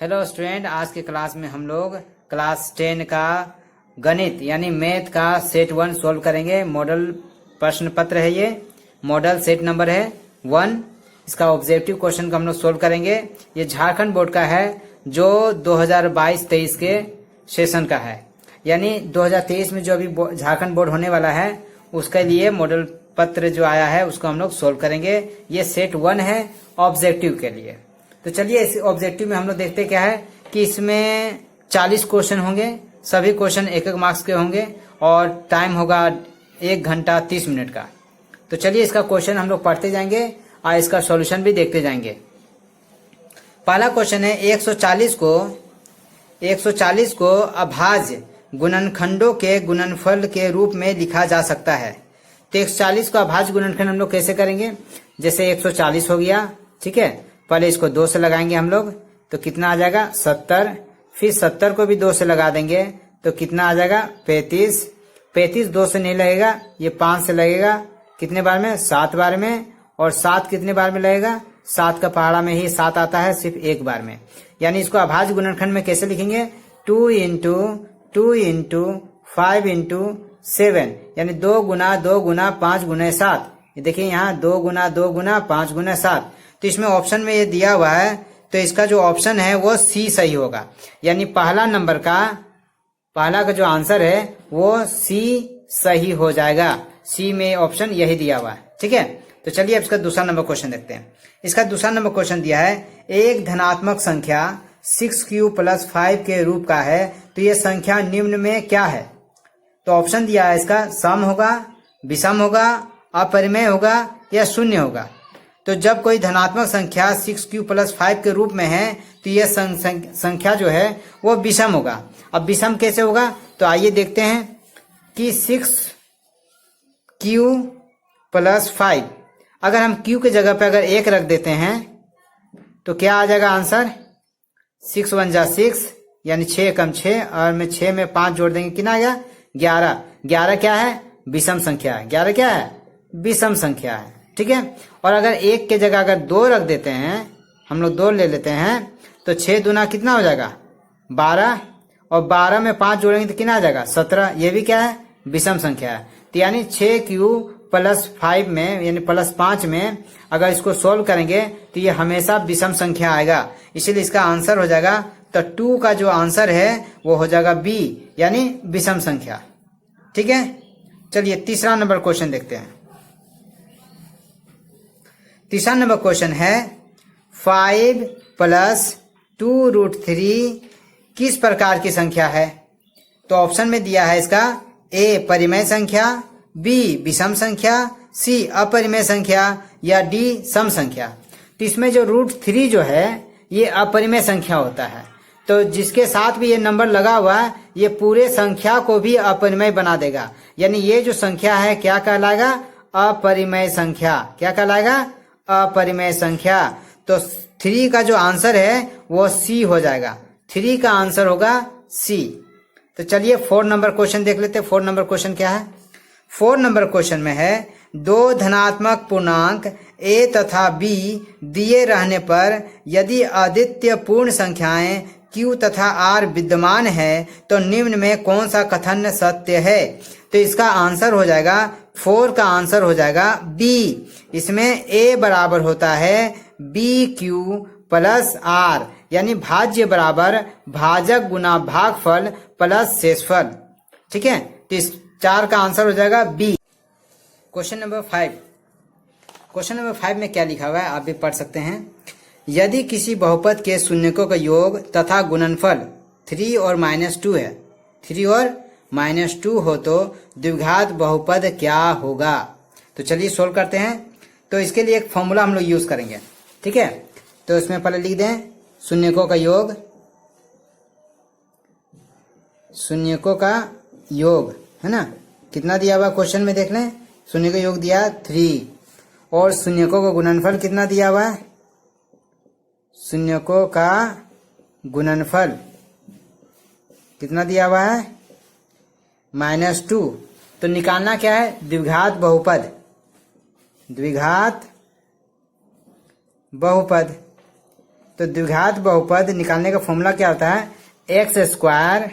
Hello student, आज के class में हम लोग क्लास 10 का गणित यानी मैथ का सेट 1 सोल्व करेंगे। मॉडल प्रश्न पत्र है, ये मॉडल सेट नंबर है 1। इसका ऑब्जेक्टिव क्वेश्चन को हम लोग सोल्व करेंगे। ये झारखंड बोर्ड का है जो 2022-23 के सेशन का है, यानी 2023 में जो अभी झारखंड बोर्ड होने वाला है उसके लिए मॉडल पत्र जो आया है उसको हम लोग सोल्व करेंगे। ये सेट 1 है ऑब्जेक्टिव के लिए। तो चलिए इस ऑब्जेक्टिव में हम लोग देखते क्या है कि इसमें 40 क्वेश्चन होंगे, सभी क्वेश्चन 1-1 मार्क्स के होंगे और टाइम होगा 1 घंटा 30 मिनट का। तो चलिए इसका क्वेश्चन हम लोग पढ़ते जाएंगे और इसका सॉल्यूशन भी देखते जाएंगे। पहला क्वेश्चन है 140 को अभाज्य गुणनखंडों के गुणनफल के रूप में लिखा जा सकता है। तो 140 को अभाज्य गुणनखंड हम लोग कैसे करेंगे? जैसे 140 हो गया, ठीक है, पहले इसको 2 से लगाएंगे हम लोग तो कितना आ जाएगा 70। फिर 70 को भी 2 से लगा देंगे तो कितना आ जाएगा 35। 35 2 से नहीं लगेगा, ये 5 से लगेगा। कितने बार में? 7 बार में। और 7 कितने बार में लगेगा? 7 का पहाड़ा में ही 7 आता है, सिर्फ 1 बार में। यानी इसको अभाज्य गुणनखंड में कैसे लिखेंगे? 2 इंटू 5 इंटू 7, यानी 2 गुना 2 गुना 5 गुना 7। ये देखिए यहाँ 2 गुना 2 गुना 5 गुना 7। तो इसमें ऑप्शन में ये दिया हुआ है तो इसका जो ऑप्शन है वो सी सही होगा। यानी पहला का जो आंसर है वो सी सही हो जाएगा। सी में ऑप्शन यही दिया हुआ है, ठीक है। तो चलिए अब इसका दूसरा नंबर क्वेश्चन देखते हैं। इसका दूसरा नंबर क्वेश्चन दिया है एक धनात्मक संख्या 6q + 5 के रूप का है, तो ये संख्या निम्न में क्या है? तो ऑप्शन दिया है इसका सम होगा, विषम होगा, अपरिमेय होगा या शून्य होगा। तो जब कोई धनात्मक संख्या 6q + 5 के रूप में है तो यह संख्या जो है वो विषम होगा। अब विषम कैसे होगा? तो आइए देखते हैं कि 6q + 5, अगर हम q के जगह पे अगर 1 रख देते हैं तो क्या आ जाएगा आंसर? 6 × 1 = 6, यानी 6 × 6 और में 6 में 5 जोड़ देंगे, कितना आ गया 11। 11 क्या है? विषम संख्या है। 11 क्या है? विषम संख्या है, ठीक है। और अगर 1 के जगह अगर 2 रख देते हैं, हम लोग 2 ले लेते हैं तो 6 दूना कितना हो जाएगा 12, और 12 में 5 जोड़ेंगे तो कितना आ जाएगा 17। ये भी क्या है? विषम संख्या है। तो यानी 6q + 5 में यानी +5 में अगर इसको सोल्व करेंगे तो ये हमेशा विषम संख्या आएगा, इसीलिए इसका आंसर हो जाएगा। तो 2 का जो आंसर है वो हो जाएगा बी, यानी विषम संख्या, ठीक है। चलिए तीसरा नंबर क्वेश्चन देखते हैं। तीसरा नंबर क्वेश्चन है 5 + 2√3 किस प्रकार की संख्या है? तो ऑप्शन में दिया है इसका ए परिमेय संख्या, बी विषम संख्या, सी अपरिमेय संख्या या डी सम संख्या। तो इसमें जो √3 जो है ये अपरिमेय संख्या होता है, तो जिसके साथ भी ये नंबर लगा हुआ है ये पूरे संख्या को भी अपरिमेय बना देगा। यानी ये जो संख्या है क्या कहलाएगा? अपरिमेय संख्या। क्या कहलाएगा? अपरिमेय संख्या। तो 3 का जो आंसर है वो सी हो जाएगा। 3 का आंसर होगा सी। तो चलिए 4 नंबर क्वेश्चन देख लेते हैं। 4 नंबर क्वेश्चन क्या है? 4 नंबर क्वेश्चन में है 2 धनात्मक पूर्णांक a तथा b दिए रहने पर यदि अद्वितीय पूर्ण संख्याएं q तथा r विद्यमान है तो निम्न में कौन सा कथन सत्य है? तो इसका आंसर हो जाएगा 4 का आंसर हो जाएगा बी। इसमें a बराबर होता है bq + r, यानी भाज्य बराबर भाजक गुना भागफल प्लस शेषफल, ठीक है। तो इस 4 का आंसर हो जाएगा B. Question number 5। Question number 5 में क्या लिखा हुआ है आप भी पढ़ सकते हैं। यदि किसी बहुपद के शून्यकों का योग तथा गुणनफल 3 और -2 है, 3 और -2 हो तो द्विघात बहुपद क्या होगा? तो चलिए सोल्व करते हैं। तो इसके लिए एक फॉर्मूला हम लोग यूज करेंगे, ठीक है। तो इसमें पहले लिख दें शून्यकों का योग, शून्यकों का योग है ना, कितना दिया हुआ क्वेश्चन में देख लें। शून्य का योग दिया 3 और शून्यकों का गुणनफल कितना दिया हुआ है? शून्यकों का गुणनफल कितना दिया हुआ है? -2। तो निकालना क्या है? द्विघात बहुपद, द्विघात बहुपद। तो द्विघात बहुपद निकालने का फॉर्मूला क्या होता है, एक्स स्क्वायर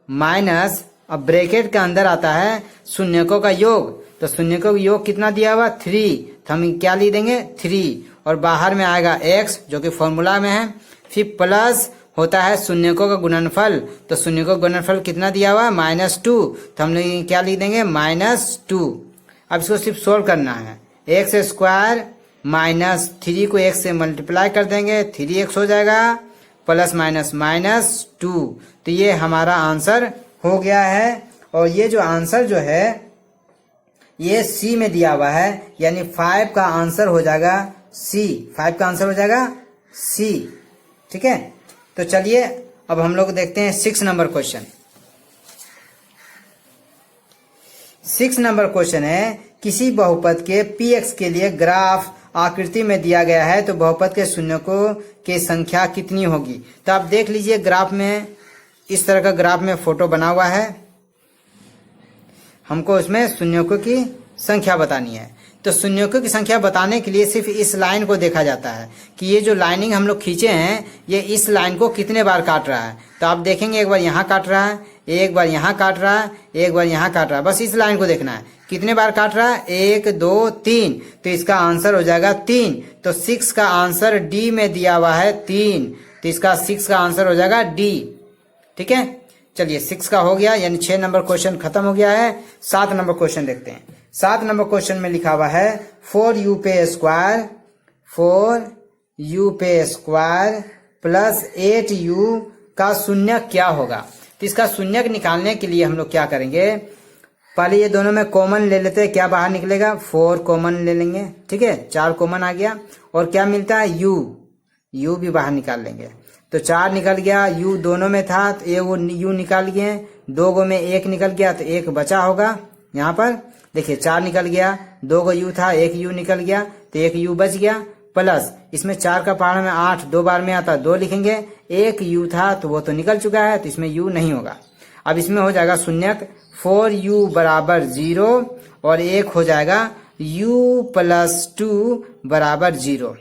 माइनस, अब ब्रैकेट के अंदर आता है शून्यकों का योग, तो शून्यकों का योग कितना दिया हुआ 3, तो हम क्या लिख देंगे 3, और बाहर में आएगा x जो कि फॉर्मूला में है, फिर प्लस होता है शून्यकों का गुणनफल, तो शून्यकों का गुणनफल कितना दिया हुआ -2, तो हम लोग क्या लिख देंगे -2। अब इसको सिर्फ सोल्व करना है, एक्स स्क्वायर माइनस 3 को x से मल्टीप्लाई कर देंगे, 3x हो जाएगा, प्लस माइनस -2, तो ये हमारा आंसर हो गया है। और ये जो आंसर जो है ये सी में दिया हुआ है, यानी 5 का आंसर हो जाएगा सी, 5 का आंसर हो जाएगा सी। ठीक है, तो चलिए अब हम लोग देखते हैं 6 नंबर क्वेश्चन। 6 नंबर क्वेश्चन है, किसी बहुपद के px के लिए ग्राफ आकृति में दिया गया है, तो बहुपद के शून्यकों की संख्या कितनी होगी। तो आप देख लीजिए ग्राफ में, इस तरह का ग्राफ में फोटो बना हुआ है, हमको उसमें शून्यकों की संख्या बतानी है। तो शून्यकों की संख्या बताने के लिए सिर्फ इस लाइन को देखा जाता है कि ये जो लाइनिंग हम लोग खींचे हैं ये इस लाइन को कितने बार काट रहा है। तो आप देखेंगे एक बार यहाँ काट रहा है, एक बार यहाँ काट रहा है, एक बार यहाँ काट रहा है, बस इस लाइन को देखना है कितने बार काट रहा है, 1 2 3, तो इसका आंसर हो जाएगा 3। तो 6 का आंसर डी में दिया हुआ है 3, तो इसका 6 का आंसर हो जाएगा डी। ठीक है, चलिए 6 का हो गया, यानी 6 नंबर क्वेश्चन खत्म हो गया है। 7 नंबर क्वेश्चन देखते हैं। 7 नंबर क्वेश्चन में लिखा हुआ है 4u पे स्क्वायर प्लस 8u का शून्यक क्या होगा। तो इसका शून्यक निकालने के लिए हम लोग क्या करेंगे, पहले ये दोनों में कॉमन ले लेते हैं, क्या बाहर निकलेगा 4 कॉमन ले लेंगे। ठीक है, 4 कॉमन आ गया, और क्या मिलता है u भी बाहर निकाल लेंगे, तो 4 निकल गया, u दोनों में था तो ये वो u निकाल गए, 2 गो में 1 निकल गया तो 1 बचा होगा। यहाँ पर देखिए 4 निकल गया, 2 गो u था, 1 u निकल गया तो 1 u बच गया, प्लस इसमें 4 का पहाड़ में 8 2 बार में आता 2 लिखेंगे, 1 u था तो वो तो निकल चुका है तो इसमें u नहीं होगा। अब इसमें हो जाएगा शून्यक 4u बराबर 0 और 1 हो जाएगा u प्लस 2 बराबर 0।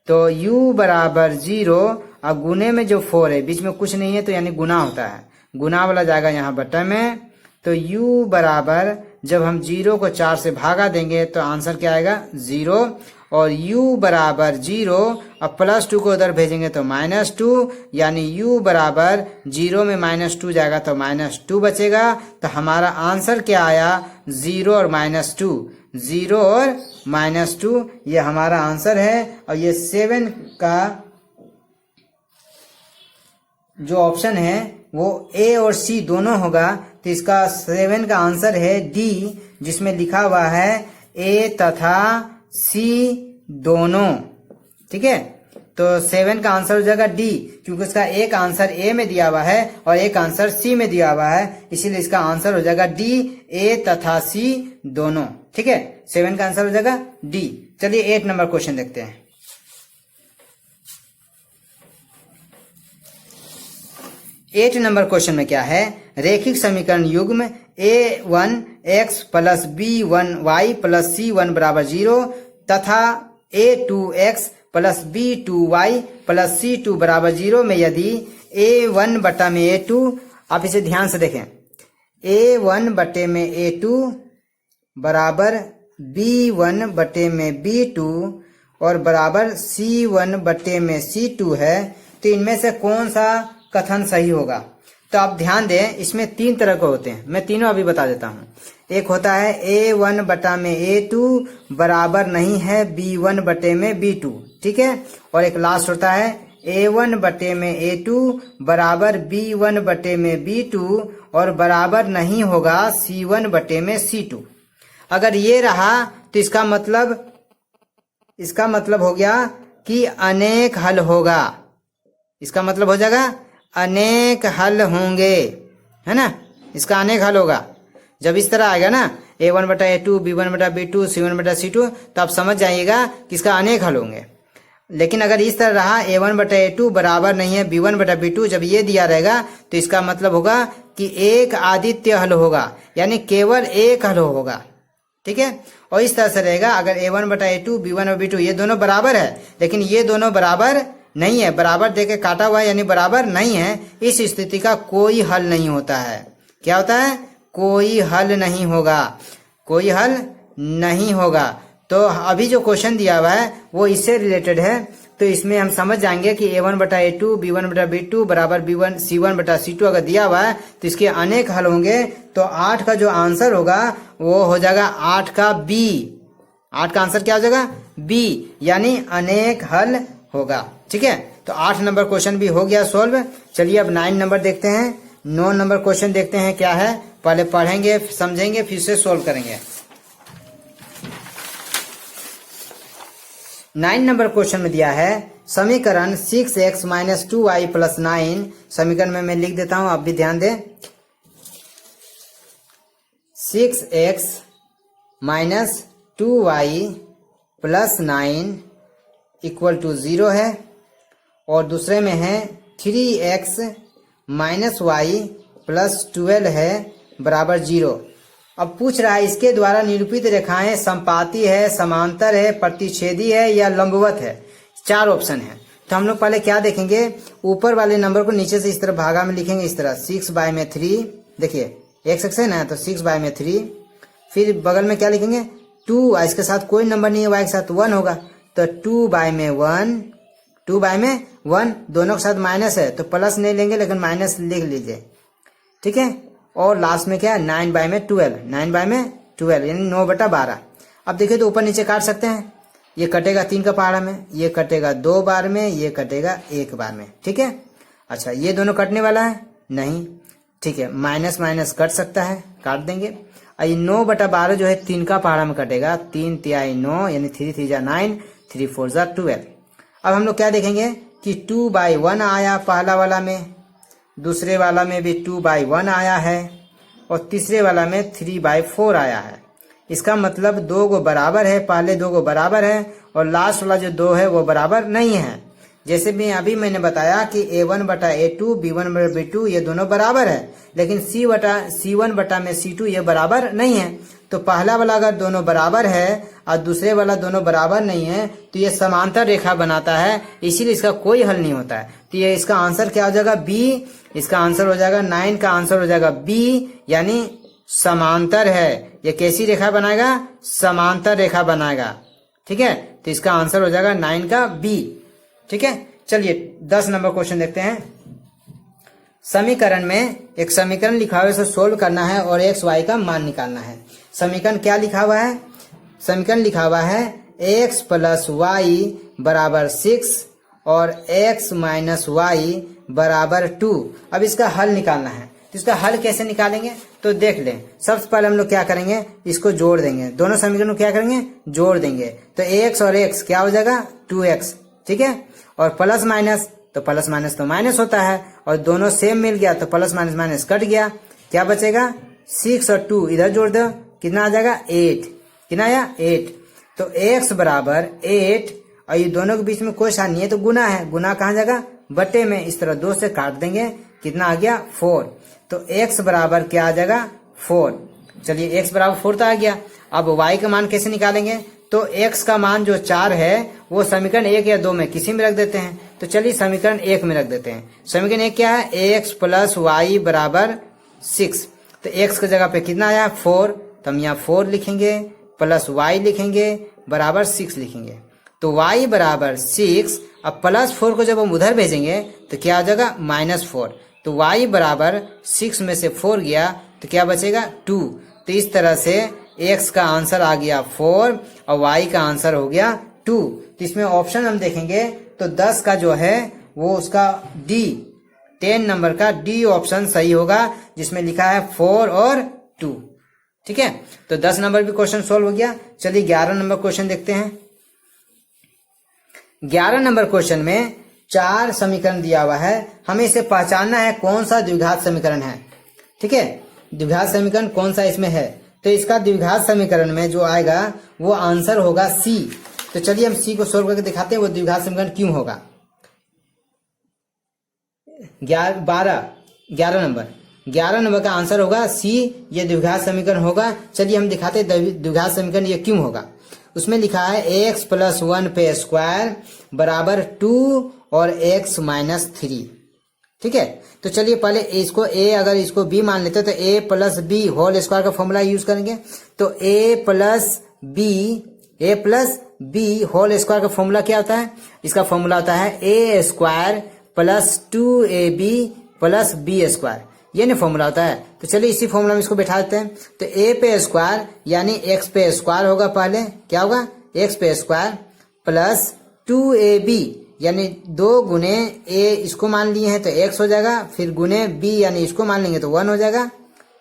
तो u बराबर 0 और गुने में जो 4 है बीच में कुछ नहीं है तो यानी गुना होता है, गुना वाला जाएगा यहाँ बट्टा में। तो u बराबर जब हम 0 को 4 से भागा देंगे तो आंसर क्या आएगा 0, और u बराबर 0 और प्लस 2 को उधर भेजेंगे तो -2, यानी u बराबर 0 में -2 जाएगा तो -2 बचेगा। तो हमारा आंसर क्या आया 0 और -2, 0 और -2 ये हमारा आंसर है। और ये 7 का जो ऑप्शन है वो ए और सी दोनों होगा, तो इसका 7 का आंसर है डी, जिसमें लिखा हुआ है ए तथा सी दोनों। ठीक है, तो 7 का आंसर हो जाएगा डी, क्योंकि उसका एक आंसर ए में दिया हुआ है और एक आंसर सी में दिया हुआ है, इसीलिए इसका आंसर हो जाएगा डी, ए तथा सी दोनों। ठीक है, 7 का आंसर हो जाएगा डी। चलिए 8 नंबर क्वेश्चन देखते हैं। 8 नंबर क्वेश्चन में क्या है, रेखिक समीकरण युग्म a1x plus b1y plus c1 बराबर 0 तथा a2x plus b2y plus c2 बराबर 0 में यदि a1 बटा में a2, आप इसे ध्यान से देखें, a1 बटे में a2 बराबर b1 बटे में b2 और बराबर c1 बटे में c2 है, तो इनमें से कौन सा कथन सही होगा। तो आप ध्यान दें, इसमें 3 तरह के होते हैं, मैं तीनों अभी बता देता हूँ। एक होता है a1 बटा में a2 बराबर नहीं है b1 बटे में b2, ठीक है, और एक लास्ट होता है a1 बटे में a2 बराबर b1 बटे में b2 और बराबर नहीं होगा c1 बटे में c2। अगर ये रहा तो इसका मतलब हो गया कि अनेक हल होगा, इसका मतलब हो जाएगा अनेक हल होंगे, है ना, इसका अनेक हल होगा। जब इस तरह आएगा ना a1 बटा a2 b1 बटा b2 c1 बटा c2, तो आप समझ जाइएगा कि इसका अनेक हल होंगे। लेकिन अगर इस तरह रहा a1 बटा a2 बराबर नहीं है b1 बटा b2, जब ये दिया रहेगा तो इसका मतलब होगा कि एक आदित्य हल होगा, यानी केवल एक हल होगा। ठीक है, और इस तरह से रहेगा अगर a1 बटा a2 b1 और b2 ये दोनों बराबर है, लेकिन ये दोनों बराबर नहीं है, बराबर देके काटा हुआ है यानी बराबर नहीं है, इस स्थिति का कोई हल नहीं होता है। क्या होता है? कोई हल नहीं होगा, कोई हल नहीं होगा। तो अभी जो क्वेश्चन दिया हुआ है वो इससे रिलेटेड है, तो इसमें हम समझ जाएंगे कि A1/A2 B1/B2 बराबर B1 C1/C2 अगर दिया हुआ है तो इसके अनेक हल होंगे। तो 8 का जो आंसर होगा वो हो जाएगा 8 का B। 8 का आंसर क्या हो जाएगा? B, यानी अनेक हल होगा। ठीक है, तो 8 नंबर क्वेश्चन भी हो गया सॉल्व। चलिए अब 9 नंबर देखते हैं। 9 नंबर क्वेश्चन देखते हैं क्या है, पहले पढ़ेंगे समझेंगे फिर से सॉल्व करेंगे। 9 नंबर क्वेश्चन में दिया है समीकरण 6x - 2y + 9। समीकरण में मैं लिख देता हूं, आप भी ध्यान दें। 6x - 2y + 9 = 0 है, और दूसरे में है 3x - y + 12 है बराबर 0। अब पूछ रहा है इसके द्वारा निरूपित रेखाएं समपाती है, समांतर है, प्रतिच्छेदी है या लंबवत है। 4 ऑप्शन है। तो हम लोग पहले क्या देखेंगे, ऊपर वाले नंबर को नीचे से इस तरह भागा में लिखेंगे, इस तरह 6/3। देखिए एक सेक्शन है तो 6/3, फिर बगल में क्या लिखेंगे 2, इसके साथ कोई नंबर नहीं है, y के साथ 1 होगा तो 2/1, 2/1, दोनों के साथ माइनस है तो प्लस नहीं लेंगे लेकिन माइनस लिख लीजिए। ठीक है, और लास्ट में क्या है 9/12, 9/12 यानी 9/12। अब देखिए तो ऊपर नीचे काट सकते हैं, ये कटेगा 3 का पहाड़ा में, ये कटेगा 2 बार में, ये कटेगा 1 बार में। ठीक है, अच्छा ये दोनों कटने वाला है नहीं, ठीक है, माइनस माइनस कट सकता है, काट देंगे। और ये 9/12 जो है 3 का पहाड़ा में कटेगा, 3 तिहाई 9 यानी 3 3 जा 9, 3 4 जा 12। अब हम लोग क्या देखेंगे कि 2/1 आया पहला वाला में, दूसरे वाला में भी 2/1 आया है, और तीसरे वाला में 3/4 आया है। इसका मतलब 2 को बराबर है, पहले 2 को बराबर है, और लास्ट वाला जो 2 है वो बराबर नहीं है। जैसे भी अभी मैंने बताया कि A1/A2 B1/B2 ये दोनों बराबर है, लेकिन C1/C2 ये बराबर नहीं है। तो पहला वाला अगर दोनों बराबर है और दूसरे वाला दोनों बराबर नहीं है तो ये समांतर रेखा बनाता है, इसीलिए इसका कोई हल नहीं होता है। तो ये इसका आंसर क्या हो जाएगा B, इसका आंसर हो जाएगा 9 का आंसर हो जाएगा B, यानी समांतर है। ये कैसी रेखा बनाएगा? समांतर रेखा बनाएगा। ठीक है, तो इसका आंसर हो जाएगा 9 का B। ठीक है, चलिए 10 नंबर क्वेश्चन देखते हैं। समीकरण में एक समीकरण लिखा हुआ है, इसे सोल्व करना है और x y का मान निकालना है। समीकरण क्या लिखा हुआ है? समीकरण लिखा हुआ है x + y = 6 और x - y = 2। अब इसका हल निकालना है, तो इसका हल कैसे निकालेंगे तो देख लें। सबसे पहले हम लोग क्या करेंगे, इसको जोड़ देंगे, दोनों समीकरण को क्या करेंगे जोड़ देंगे। तो x और x क्या हो जाएगा 2x। ठीक है, और प्लस माइनस तो प्लस माइनस तो माइनस होता है, और दोनों सेम मिल गया तो प्लस माइनस माइनस कट गया, क्या बचेगा 6 और 2 इधर जोड़ दो, कितना आ जाएगा 8। कितना आया 8। तो x बराबर 8, और ये दोनों के बीच में कोई साइन नहीं है तो गुना है, गुना कहाँ जाएगा बटे में, इस तरह 2 से काट देंगे, कितना आ गया 4। तो x बराबर क्या आ जाएगा 4। चलिए x बराबर 4 तो आ गया। अब y का मान कैसे निकालेंगे, तो x का मान जो 4 है वो समीकरण 1 या 2 में किसी में रख देते हैं। तो चलिए समीकरण 1 में रख देते हैं। समीकरण 1 क्या है, ax + y = 6। तो x की जगह पे कितना आया 4, तो हम यहाँ 4 लिखेंगे, प्लस y लिखेंगे, बराबर 6 लिखेंगे। तो y बराबर 6, अब +4 को जब हम उधर भेजेंगे तो क्या हो जाएगा -4। तो y बराबर 6 में से 4 गया तो क्या बचेगा 2। तो इस तरह से x का आंसर आ गया 4 और y का आंसर हो गया 2। तो इसमें ऑप्शन हम देखेंगे तो 10 का जो है वो उसका D, 10 नंबर का D ऑप्शन सही होगा, जिसमें लिखा है 4 और 2। ठीक है, तो 10 नंबर भी क्वेश्चन सोल्व हो गया। चलिए 11 नंबर क्वेश्चन देखते हैं। 11 नंबर क्वेश्चन में 4 समीकरण दिया हुआ है, हमें इसे पहचानना है कौन सा द्विघात समीकरण है। ठीक है, द्विघात समीकरण कौन सा इसमें है, तो इसका द्विघात समीकरण में जो आएगा वो आंसर होगा C। तो चलिए हम C को सोल्व करके दिखाते हैं वो द्विघात समीकरण क्यों होगा। 11 नंबर का आंसर होगा C, ये द्विघात समीकरण होगा। चलिए हम दिखाते हैं द्विघात समीकरण ये क्यों होगा। उसमें लिखा है ax + 1 पे स्क्वायर बराबर 2 और x माइनस 3। ठीक है, तो चलिए पहले इसको a, अगर इसको b मान लेते हैं तो a plus B whole square का फॉर्मूला यूज करेंगे। तो a plus B whole square का फॉर्मूला क्या होता है? इसका फॉर्मूला होता है a square plus 2ab plus B square, ये नहीं फॉर्मूला होता है। तो चलिए इसी फॉर्मूला में इसको बैठा देते हैं। तो a पे स्क्वायर यानी x पे स्क्वायर होगा, पहले क्या होगा x पे स्क्वायर प्लस 2ab यानी 2 गुने a इसको मान लिए हैं तो x हो जाएगा, फिर गुने b यानी इसको मान लेंगे तो 1 हो जाएगा,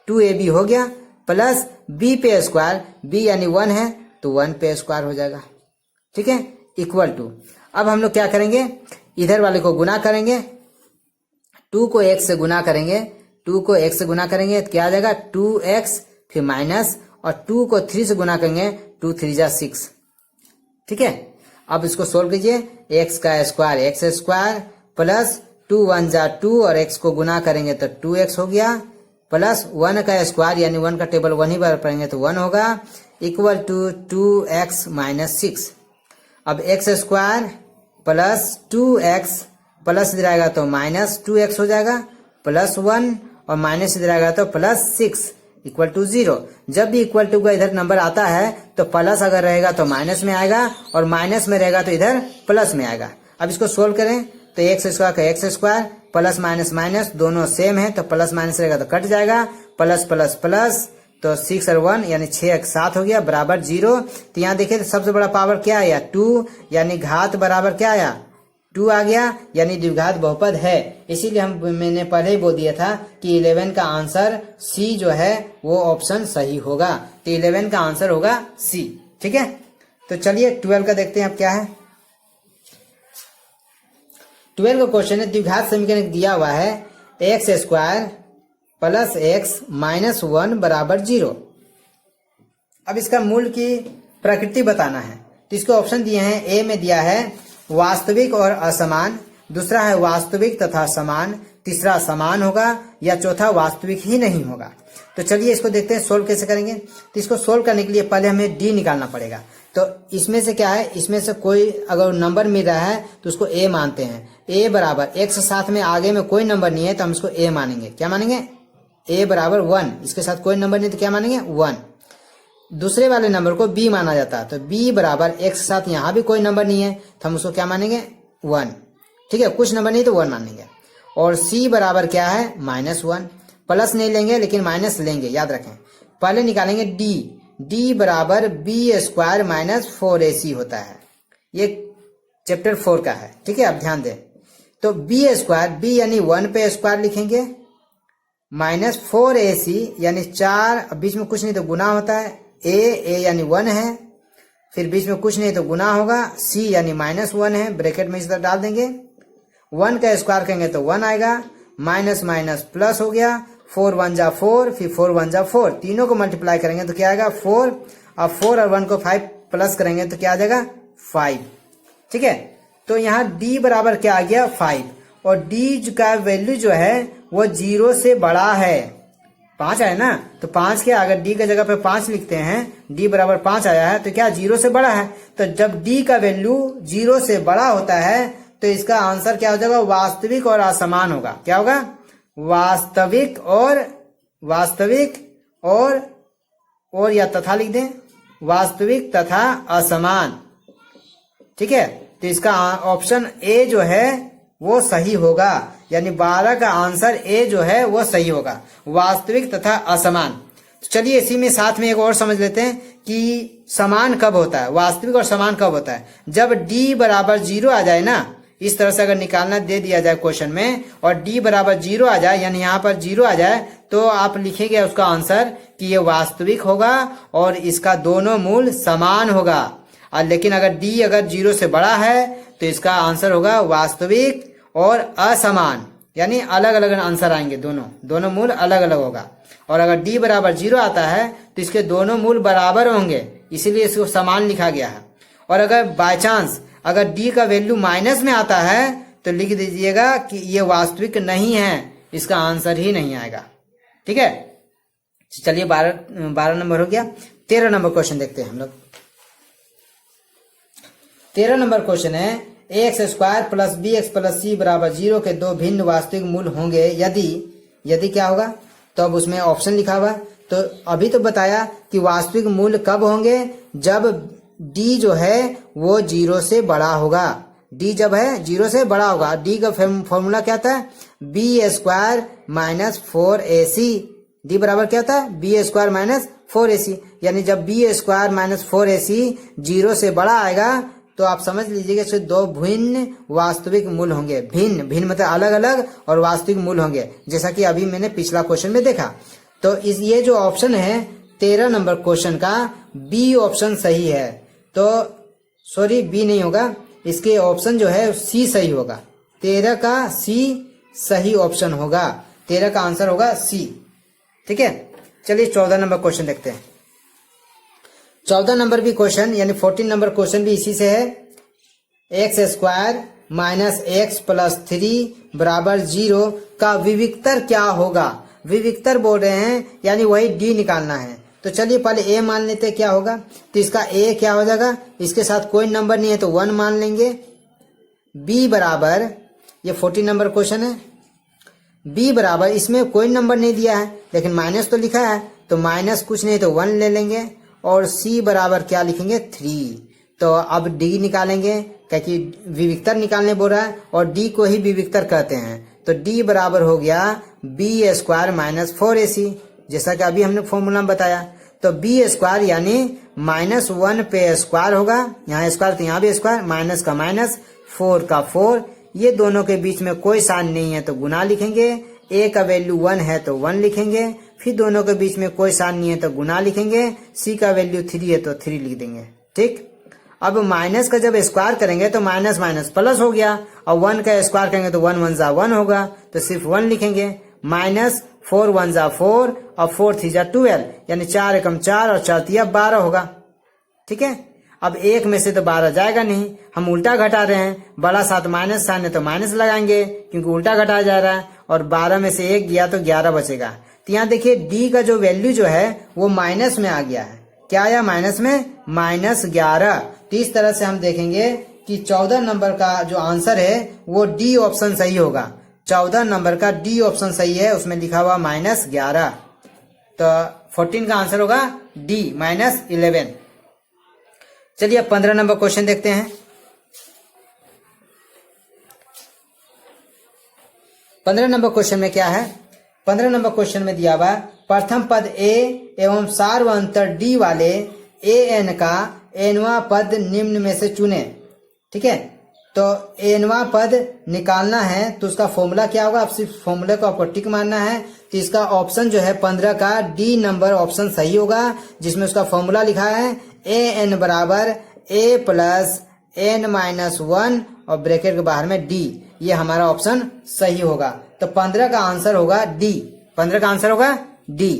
2ab हो गया, प्लस b पे स्क्वायर, b यानी 1 है तो 1 पे स्क्वायर हो जाएगा। ठीक है, इक्वल टू, अब हम लोग क्या करेंगे, इधर वाले को गुना करेंगे, 2 को x से गुना करेंगे, 2 को x से गुना करेंगे तो क्या आ जाएगा 2x, फिर माइनस, और 2 को 3 से गुना करेंगे, 2 3 जा 6। ठीक है, अब इसको सोल्व कीजिए, x का स्क्वायर x स्क्वायर प्लस 2 1 जा 2 और x को गुना करेंगे तो 2x हो गया, प्लस 1 का स्क्वायर यानी 1 का टेबल 1 ही बार पढ़ेंगे तो 1 होगा, इक्वल टू 2x माइनस 6। अब x square plus 2x plus इधर आएगा तो माइनस 2x हो जाएगा, प्लस 1 और माइनस इधर आएगा तो प्लस 6 इक्वल टू 0। जब भी इक्वल टू का इधर नंबर आता है तो प्लस अगर रहेगा तो माइनस में आएगा, और माइनस में रहेगा तो इधर प्लस में आएगा। अब इसको सोल्व करें तो x स्क्वायर का x square plus minus minus दोनों सेम है तो प्लस माइनस रहेगा तो कट जाएगा, प्लस प्लस प्लस तो 6 और 1 यानी 6 एक 7 हो गया बराबर 0। तो यहाँ देखिए तो सबसे बड़ा पावर क्या आया 2, यानी घात बराबर क्या आया 2 आ गया, यानी द्विघात बहुपद है। इसीलिए मैंने पहले ही बोल दिया था कि 11 का आंसर सी जो है वो ऑप्शन सही होगा। तो 11 का आंसर होगा सी। ठीक है, तो चलिए 12 का देखते हैं अब क्या है। 12 का क्वेश्चन है, द्विघात समीकरण दिया हुआ है X square plus x minus 1 बराबर 0। अब इसका मूल की प्रकृति बताना है, तो इसको ऑप्शन दिए हैं, ए में दिया है वास्तविक और असमान, दूसरा है वास्तविक तथा समान, तीसरा समान होगा, या चौथा वास्तविक ही नहीं होगा। तो चलिए इसको देखते हैं सोल्व कैसे करेंगे। तो इसको सोल्व करने के लिए पहले हमें डी निकालना पड़ेगा। तो इसमें से क्या है, इसमें से कोई अगर नंबर मिल रहा है तो उसको ए मानते हैं। ए बराबर एक्स साथ में आगे में कोई नंबर नहीं है तो हम इसको ए मानेंगे। क्या मानेंगे, ए बराबर 1, इसके साथ कोई नंबर नहीं तो क्या मानेंगे 1। दूसरे वाले नंबर को b माना जाता है, तो b बराबर x के साथ यहाँ भी कोई नंबर नहीं है तो हम उसको क्या मानेंगे 1। ठीक है, कुछ नंबर नहीं तो 1 मानेंगे। और c बराबर क्या है -1, प्लस नहीं लेंगे लेकिन माइनस लेंगे, याद रखें। पहले निकालेंगे d बराबर b स्क्वायर माइनस 4ac होता है, ये चैप्टर 4 का है। ठीक है, अब ध्यान दें, तो b स्क्वायर, b यानी 1 पे स्क्वायर लिखेंगे, माइनस 4ac यानी 4, बीच में कुछ नहीं तो गुना होता है, a यानी 1 है, फिर बीच में कुछ नहीं तो गुना होगा, c यानी -1 है, ब्रैकेट में इस तरह डाल देंगे, 1 का स्क्वायर करेंगे तो 1 आएगा, माइनस माइनस प्लस हो गया, 4 1 जा 4, फिर 4 1 जा 4, तीनों को मल्टीप्लाई करेंगे तो क्या आएगा 4, अब 4 और 1 को 5 प्लस करेंगे तो क्या आ जाएगा 5। ठीक है, तो यहाँ d बराबर क्या आ गया 5, और d का वैल्यू जो है वो 0 से बड़ा है, 5 आया ना, तो 5 के अगर d के जगह पे 5 लिखते हैं, d बराबर 5 आया है तो क्या 0 से बड़ा है। तो जब d का वैल्यू 0 से बड़ा होता है तो इसका आंसर क्या हो जाएगा, वास्तविक और असमान होगा। क्या होगा, वास्तविक और या तथा लिख दें, वास्तविक तथा असमान। ठीक है, तो इसका ऑप्शन ए जो है वो सही होगा, यानी 12 का आंसर ए जो है वो सही होगा, वास्तविक तथा असमान। तो चलिए इसी में साथ में एक और समझ लेते हैं कि समान कब होता है, वास्तविक और समान कब होता है। जब d बराबर 0 आ जाए ना, इस तरह से अगर निकालना दे दिया जाए क्वेश्चन में और d बराबर 0 आ जाए, यानी यहाँ पर 0 आ जाए, तो आप लिखेंगे उसका आंसर कि ये वास्तविक होगा और इसका दोनों मूल समान होगा। लेकिन अगर d अगर 0 से बड़ा है तो इसका आंसर होगा वास्तविक और असमान, यानी अलग अलग आंसर आएंगे, दोनों मूल अलग अलग होगा। और अगर d बराबर 0 आता है तो इसके दोनों मूल बराबर होंगे, इसीलिए इसको समान लिखा गया है। और अगर बाय चांस अगर d का वैल्यू माइनस में आता है तो लिख दीजिएगा कि ये वास्तविक नहीं है, इसका आंसर ही नहीं आएगा। ठीक है, चलिए 12 नंबर हो गया। 13 नंबर क्वेश्चन देखते हैं हम लोग। 13 नंबर क्वेश्चन है, X square plus B X plus C बराबर 0 के दो भिन्न वास्तविक मूल होंगे यदि क्या होगा, तो अब उसमें ऑप्शन लिखा हुआ। तो अभी तो बताया कि वास्तविक मूल कब होंगे, जब डी जो है वो 0 से बड़ा होगा। डी जब है 0 से बड़ा होगा। डी का फॉर्मूला क्या था, B square minus 4ac। D बराबर क्या था, बी स्क्वायर माइनस 4ac। यानी जब बी स्क्वायर माइनस 4ac 0 से बड़ा आएगा तो आप समझ लीजिएगा इसके दो भिन्न वास्तविक मूल होंगे। भिन्न मतलब अलग अलग और वास्तविक मूल होंगे, जैसा कि अभी मैंने पिछला क्वेश्चन में देखा। तो ये जो ऑप्शन है 13 नंबर क्वेश्चन का, बी ऑप्शन सही है। तो सॉरी, बी नहीं होगा, इसके ऑप्शन जो है सी सही होगा। 13 का सी सही ऑप्शन होगा। 13 का आंसर होगा सी। ठीक है, चलिए 14 नंबर क्वेश्चन देखते हैं। 14 नंबर भी क्वेश्चन यानी 14 नंबर क्वेश्चन भी इसी से है। X square minus x plus 3 बराबर 0 का विविक्तर क्या होगा। विविक्तर बोल रहे हैं यानी वही डी निकालना है। तो चलिए पहले ए मान लेते हैं क्या होगा। तो इसका ए क्या हो जाएगा, इसके साथ कोई नंबर नहीं है तो 1 मान लेंगे। बी बराबर, ये 14 नंबर क्वेश्चन है, बी बराबर, इसमें कोई नंबर नहीं दिया है लेकिन माइनस तो लिखा है, तो माइनस कुछ नहीं तो 1 ले लेंगे। और सी बराबर क्या लिखेंगे, 3। तो अब डी निकालेंगे क्योंकि विविक्तर निकालने बोल रहा है और डी को ही विविक्तर कहते हैं। तो डी बराबर हो गया बी स्क्वायर माइनस 4ac, जैसा कि अभी हमने फॉर्मूला में बताया। तो बी स्क्वायर यानी -1 पे स्क्वायर होगा, यहाँ स्क्वायर तो यहाँ भी स्क्वायर, माइनस का माइनस, 4 का 4, ये दोनों के बीच में कोई साइन नहीं है तो गुना लिखेंगे। ए का वैल्यू 1 है तो 1 लिखेंगे, फिर दोनों के बीच में कोई साइन नहीं है तो गुना लिखेंगे। सी का वैल्यू 3 है तो 3 लिख देंगे। ठीक, अब माइनस का जब स्क्वायर करेंगे तो माइनस माइनस प्लस हो गया, और 1 का स्क्वायर करेंगे तो 1 1 जा 1 होगा, तो सिर्फ 1 लिखेंगे। माइनस 4 1 जा 4 और 4 3 जा 12, यानी 4 एकम 4 और 4 3 12 होगा। ठीक है, अब एक में से तो 12 जाएगा नहीं, हम उल्टा घटा रहे हैं, बड़ा साथ माइनस साइन है तो माइनस लगाएंगे क्योंकि उल्टा घटाया जा रहा है, और 12 में से 1 गया तो 11 बचेगा। तो यहाँ देखिए डी का जो वैल्यू जो है वो माइनस में आ गया है। क्या आया माइनस में, -11। तो इस तरह से हम देखेंगे कि 14 नंबर का जो आंसर है वो डी ऑप्शन सही होगा। 14 नंबर का डी ऑप्शन सही है, उसमें लिखा हुआ -11। तो 14 का आंसर होगा डी -11। चलिए अब 15 नंबर क्वेश्चन देखते हैं। 15 नंबर क्वेश्चन में क्या है, 15 नंबर क्वेश्चन में दिया हुआ प्रथम पद ए एवं सार्वंतर डी वाले ए एन का एनवा पद निम्न में से चुने। ठीक है, तो एनवा पद निकालना है तो उसका फॉर्मूला क्या होगा, आप सिर्फ फॉर्मूले को आपको टिक मारना है। तो इसका ऑप्शन जो है 15 का डी नंबर ऑप्शन सही होगा, जिसमें उसका फॉर्मूला लिखा है ए एन बराबर ए प्लस एन माइनस 1 और ब्रैकेट के बाहर में डी। ये हमारा ऑप्शन सही होगा। तो 15 का आंसर होगा डी। 15 का आंसर होगा डी।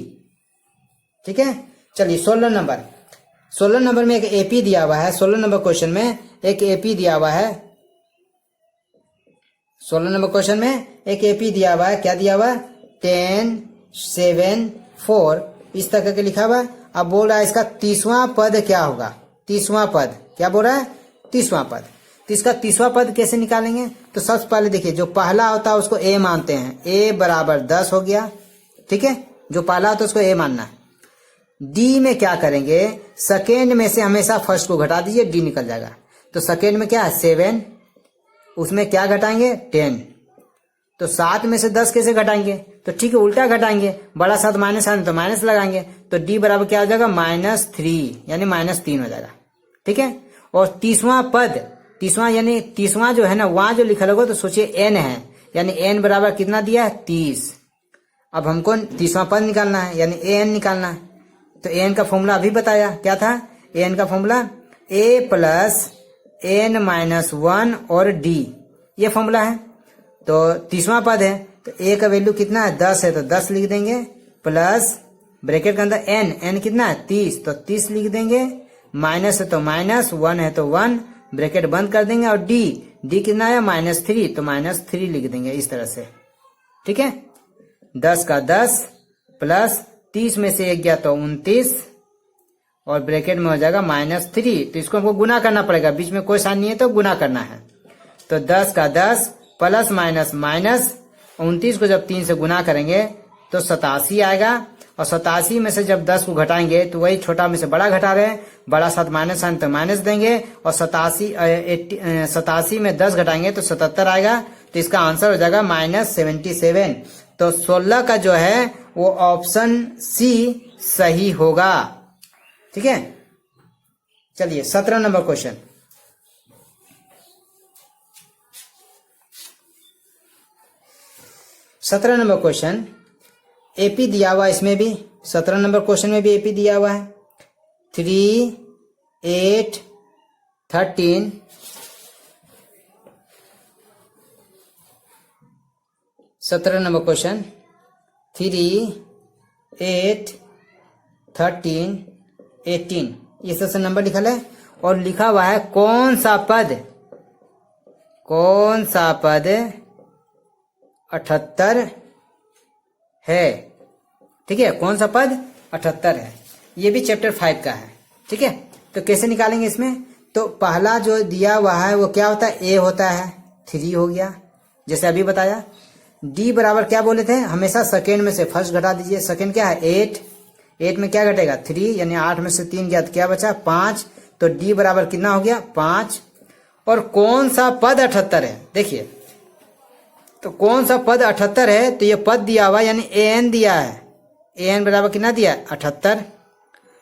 ठीक है, चलिए 16 नंबर में एक एपी दिया हुआ है। 16 नंबर क्वेश्चन में एक एपी दिया हुआ है। 16 नंबर क्वेश्चन में एक एपी दिया हुआ है। क्या दिया हुआ है, 10 7 4 इस तरह के लिखा हुआ है। अब बोल रहा है इसका 30वां पद क्या होगा। 30वां पद क्या बोल रहा है, 30वां पद। तो इसका 30वां पद कैसे निकालेंगे, तो सबसे पहले देखिए जो पहला होता है उसको ए मानते हैं, ए बराबर 10 हो गया। ठीक है, जो पहला होता है उसको ए मानना है। डी में क्या करेंगे, सेकेंड में से हमेशा फर्स्ट को घटा दीजिए, डी निकल जाएगा। तो सेकेंड में क्या है 7, उसमें क्या घटाएंगे 10। तो 7 में से 10 कैसे घटाएंगे, तो ठीक है उल्टा घटाएंगे, बड़ा साथ माइनस आने तो माइनस लगाएंगे। तो डी बराबर क्या हो जाएगा -3 यानी -3 हो जाएगा। ठीक है, और 30वां पद, 30वां यानी 30वां जो है ना वहां जो लिखा होगा तो सोचिए एन है, यानी एन बराबर कितना दिया है 30। अब हमको 30वां पद निकालना है यानी ए एन निकालना है। तो ए एन का फॉर्मूला अभी बताया, क्या था ए एन का फॉर्मूला, ए प्लस एन माइनस 1 और डी, ये फॉर्मूला है। तो 30वां पद है तो ए का वैल्यू कितना है 10 है तो 10 लिख देंगे, प्लस ब्रैकेट के अंदर एन कितना है 30 तो 30 लिख देंगे, माइनस है तो माइनस, 1 है तो 1 ब्रैकेट बंद कर देंगे, और डी कितना है -3 तो -3 लिख देंगे इस तरह से। ठीक है, 10 का 10 प्लस 30 में से 1 गया तो 29 और ब्रैकेट में हो जाएगा -3। तो इसको हमको गुना करना पड़ेगा, बीच में कोई साइन नहीं है तो गुना करना है। तो 10 का 10 प्लस माइनस माइनस 29 को जब 3 से गुना करेंगे तो 87 आएगा। और 87 में से जब 10 को घटाएंगे तो वही छोटा में से बड़ा घटा रहे हैं, बड़ा साथ माइनस साइन तो माइनस देंगे, और 87 में 10 घटाएंगे तो 77 आएगा। तो इसका आंसर हो जाएगा -77। तो 16 का जो है वो ऑप्शन सी सही होगा। ठीक है, चलिए 17 नंबर क्वेश्चन। सत्रह नंबर क्वेश्चन एपी दिया हुआ, इसमें भी 17 नंबर क्वेश्चन में भी एपी दिया हुआ है। 3, 8, 13, 17 नंबर क्वेश्चन 3, 8, 13, 18 ये सबसे नंबर लिखा है और लिखा हुआ है कौन सा पद 78 है। ठीक है, कौन सा पद 78 है, ये भी चैप्टर 5 का है। ठीक है, तो कैसे निकालेंगे इसमें? तो पहला जो दिया हुआ है वो क्या होता है, ए होता है, 3 हो गया जैसे अभी बताया। डी बराबर क्या बोले थे, हमेशा सेकेंड में से फर्स्ट घटा दीजिए। सेकेंड क्या है 8 में क्या घटेगा 3, यानी 8 में से 3 गया तो क्या बचा 5। तो डी बराबर कितना हो गया 5। और कौन सा पद 78 है, देखिए तो कौन सा पद 78 है, तो ये पद दिया हुआ यानी ए एन दिया है। ए एन बराबर कितना दिया है 78।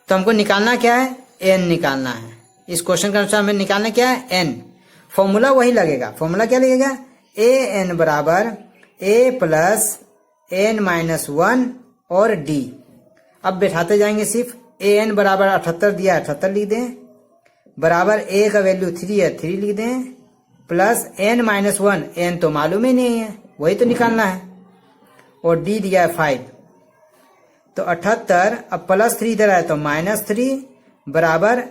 तो हमको निकालना क्या है, एन निकालना है। इस क्वेश्चन के अनुसार हमें निकालना क्या है, एन। फॉर्मूला वही लगेगा, फॉर्मूला क्या लगेगा, ए एन बराबर ए प्लस एन माइनस 1 और डी। अब बैठाते जाएंगे सिर्फ, ए एन बराबर 78 दिया है 78 लिख दें, बराबर ए का वैल्यू 3 है 3 लिख दें, प्लस एन माइनस 1, एन तो मालूम ही नहीं है वही तो निकालना है, और डी दिया है 5। तो 78 अब प्लस 3 इधर आए तो -3 बराबर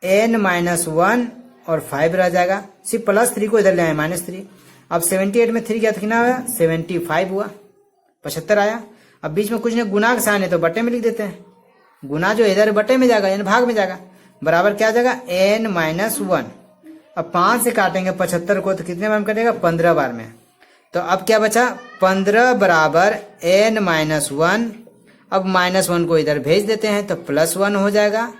एन माइनस 1 और 5 रह जाएगा। सिर्फ +3 को इधर ले आए -3। अब 78 में 3 गया तो कितना हुआ 75 हुआ, 75 आया। अब बीच में कुछ नहीं, गुना का साइन है तो बट्टे में लिख देते हैं, गुना जो इधर बट्टे में जाएगा यानी भाग में जाएगा, बराबर क्या जाएगा एन माइनस 1। अब 5 से काटेंगे 75 को तो कितने बार में कटेगा 15 बार में। तो अब क्या बचा 15 बराबर एन माइनस 1। अब -1 को इधर भेज देते हैं तो +1 हो जाएगा,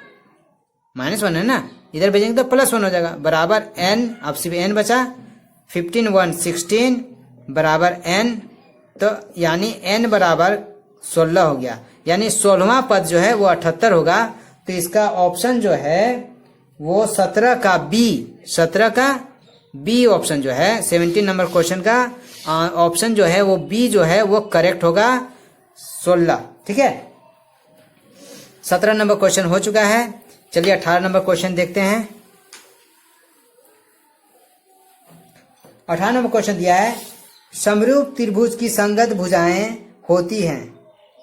-1 है ना, इधर भेजेंगे तो +1 हो जाएगा, बराबर n। अब सिर्फ n बचा, 15 1 16 बराबर n। तो यानी n बराबर 16 हो गया, यानी 16वां पद जो है वो 78 होगा। तो इसका ऑप्शन जो है वो 17 का बी, 17 का बी ऑप्शन जो है 17 नंबर क्वेश्चन का ऑप्शन जो है वो बी जो है वो करेक्ट होगा 16। ठीक है, 17 नंबर क्वेश्चन हो चुका है। चलिए 18 नंबर क्वेश्चन देखते हैं। 18 नंबर क्वेश्चन दिया है समरूप त्रिभुज की संगत भुजाएं होती हैं।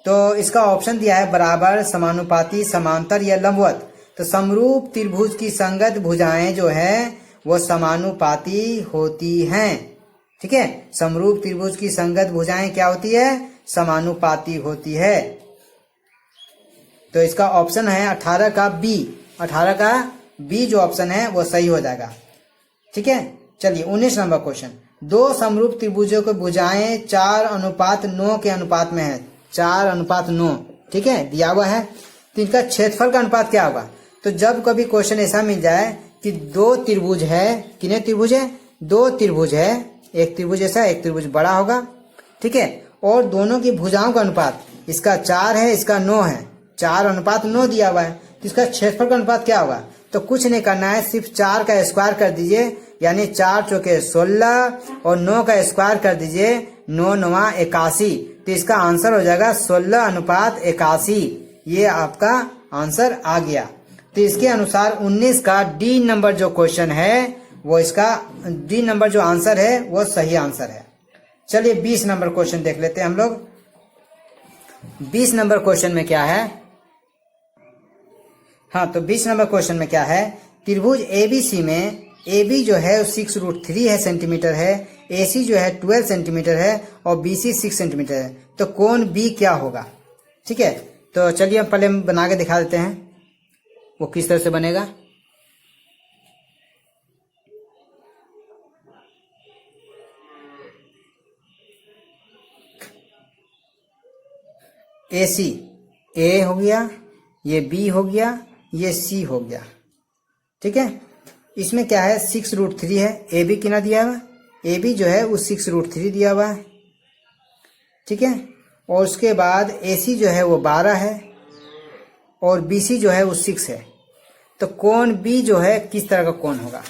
तो इसका ऑप्शन दिया है बराबर, समानुपाती, समांतर या लंबवत। तो समरूप त्रिभुज की संगत भुजाएं जो है वो समानुपाती होती हैं। ठीक है, समरूप त्रिभुज की संगत भुजाएं क्या होती है, समानुपाती होती है। तो इसका ऑप्शन है 18 का बी, 18 का बी जो ऑप्शन है वो सही हो जाएगा। ठीक है, चलिए 19 नंबर क्वेश्चन। दो समरूप त्रिभुजों की भुजाएं 4:9 के अनुपात में है, 4:9। ठीक है, दिया हुआ है। तो इनका क्षेत्रफल का अनुपात क्या होगा? तो जब कभी क्वेश्चन ऐसा मिल जाए कि दो त्रिभुज है, कितने त्रिभुज है, दो त्रिभुज है, एक त्रिभुज ऐसा एक त्रिभुज बड़ा होगा, ठीक है, और दोनों की भुजाओं का अनुपात, इसका 4 है इसका 9 है, 4:9 दिया हुआ है, तो इसका क्षेत्रफल का अनुपात क्या होगा? तो कुछ नहीं करना है, सिर्फ 4 का स्क्वायर कर दीजिए, यानी 4 चौके 16 और 9 का स्क्वायर कर दीजिए, 9 9 81। तो इसका आंसर हो जाएगा 16:81। ये आपका आंसर आ गया। तो इसके अनुसार 19 का डी नंबर जो क्वेश्चन है वो इसका डी नंबर जो आंसर है वो सही आंसर है। चलिए 20 नंबर क्वेश्चन देख लेते हैं हम लोग। 20 नंबर क्वेश्चन में क्या है? हाँ, तो 20 नंबर क्वेश्चन में क्या है? त्रिभुज एबीसी में AB जो है 6√3 है सेंटीमीटर है, AC जो है 12 सेंटीमीटर है और BC 6 सेंटीमीटर है। तो कोण B क्या होगा? ठीक है, तो चलिए हम पहले बना के दिखा देते हैं वो किस तरह से बनेगा। AC A हो गया, ये B हो गया, ये C हो गया। ठीक है, इसमें क्या है 6√3 है। AB कितना दिया हुआ, AB जो है वो 6√3 दिया हुआ है। ठीक है, और उसके बाद AC जो है वो 12 है और BC जो है वो 6 है। तो कोण B जो है किस तरह का कोण होगा।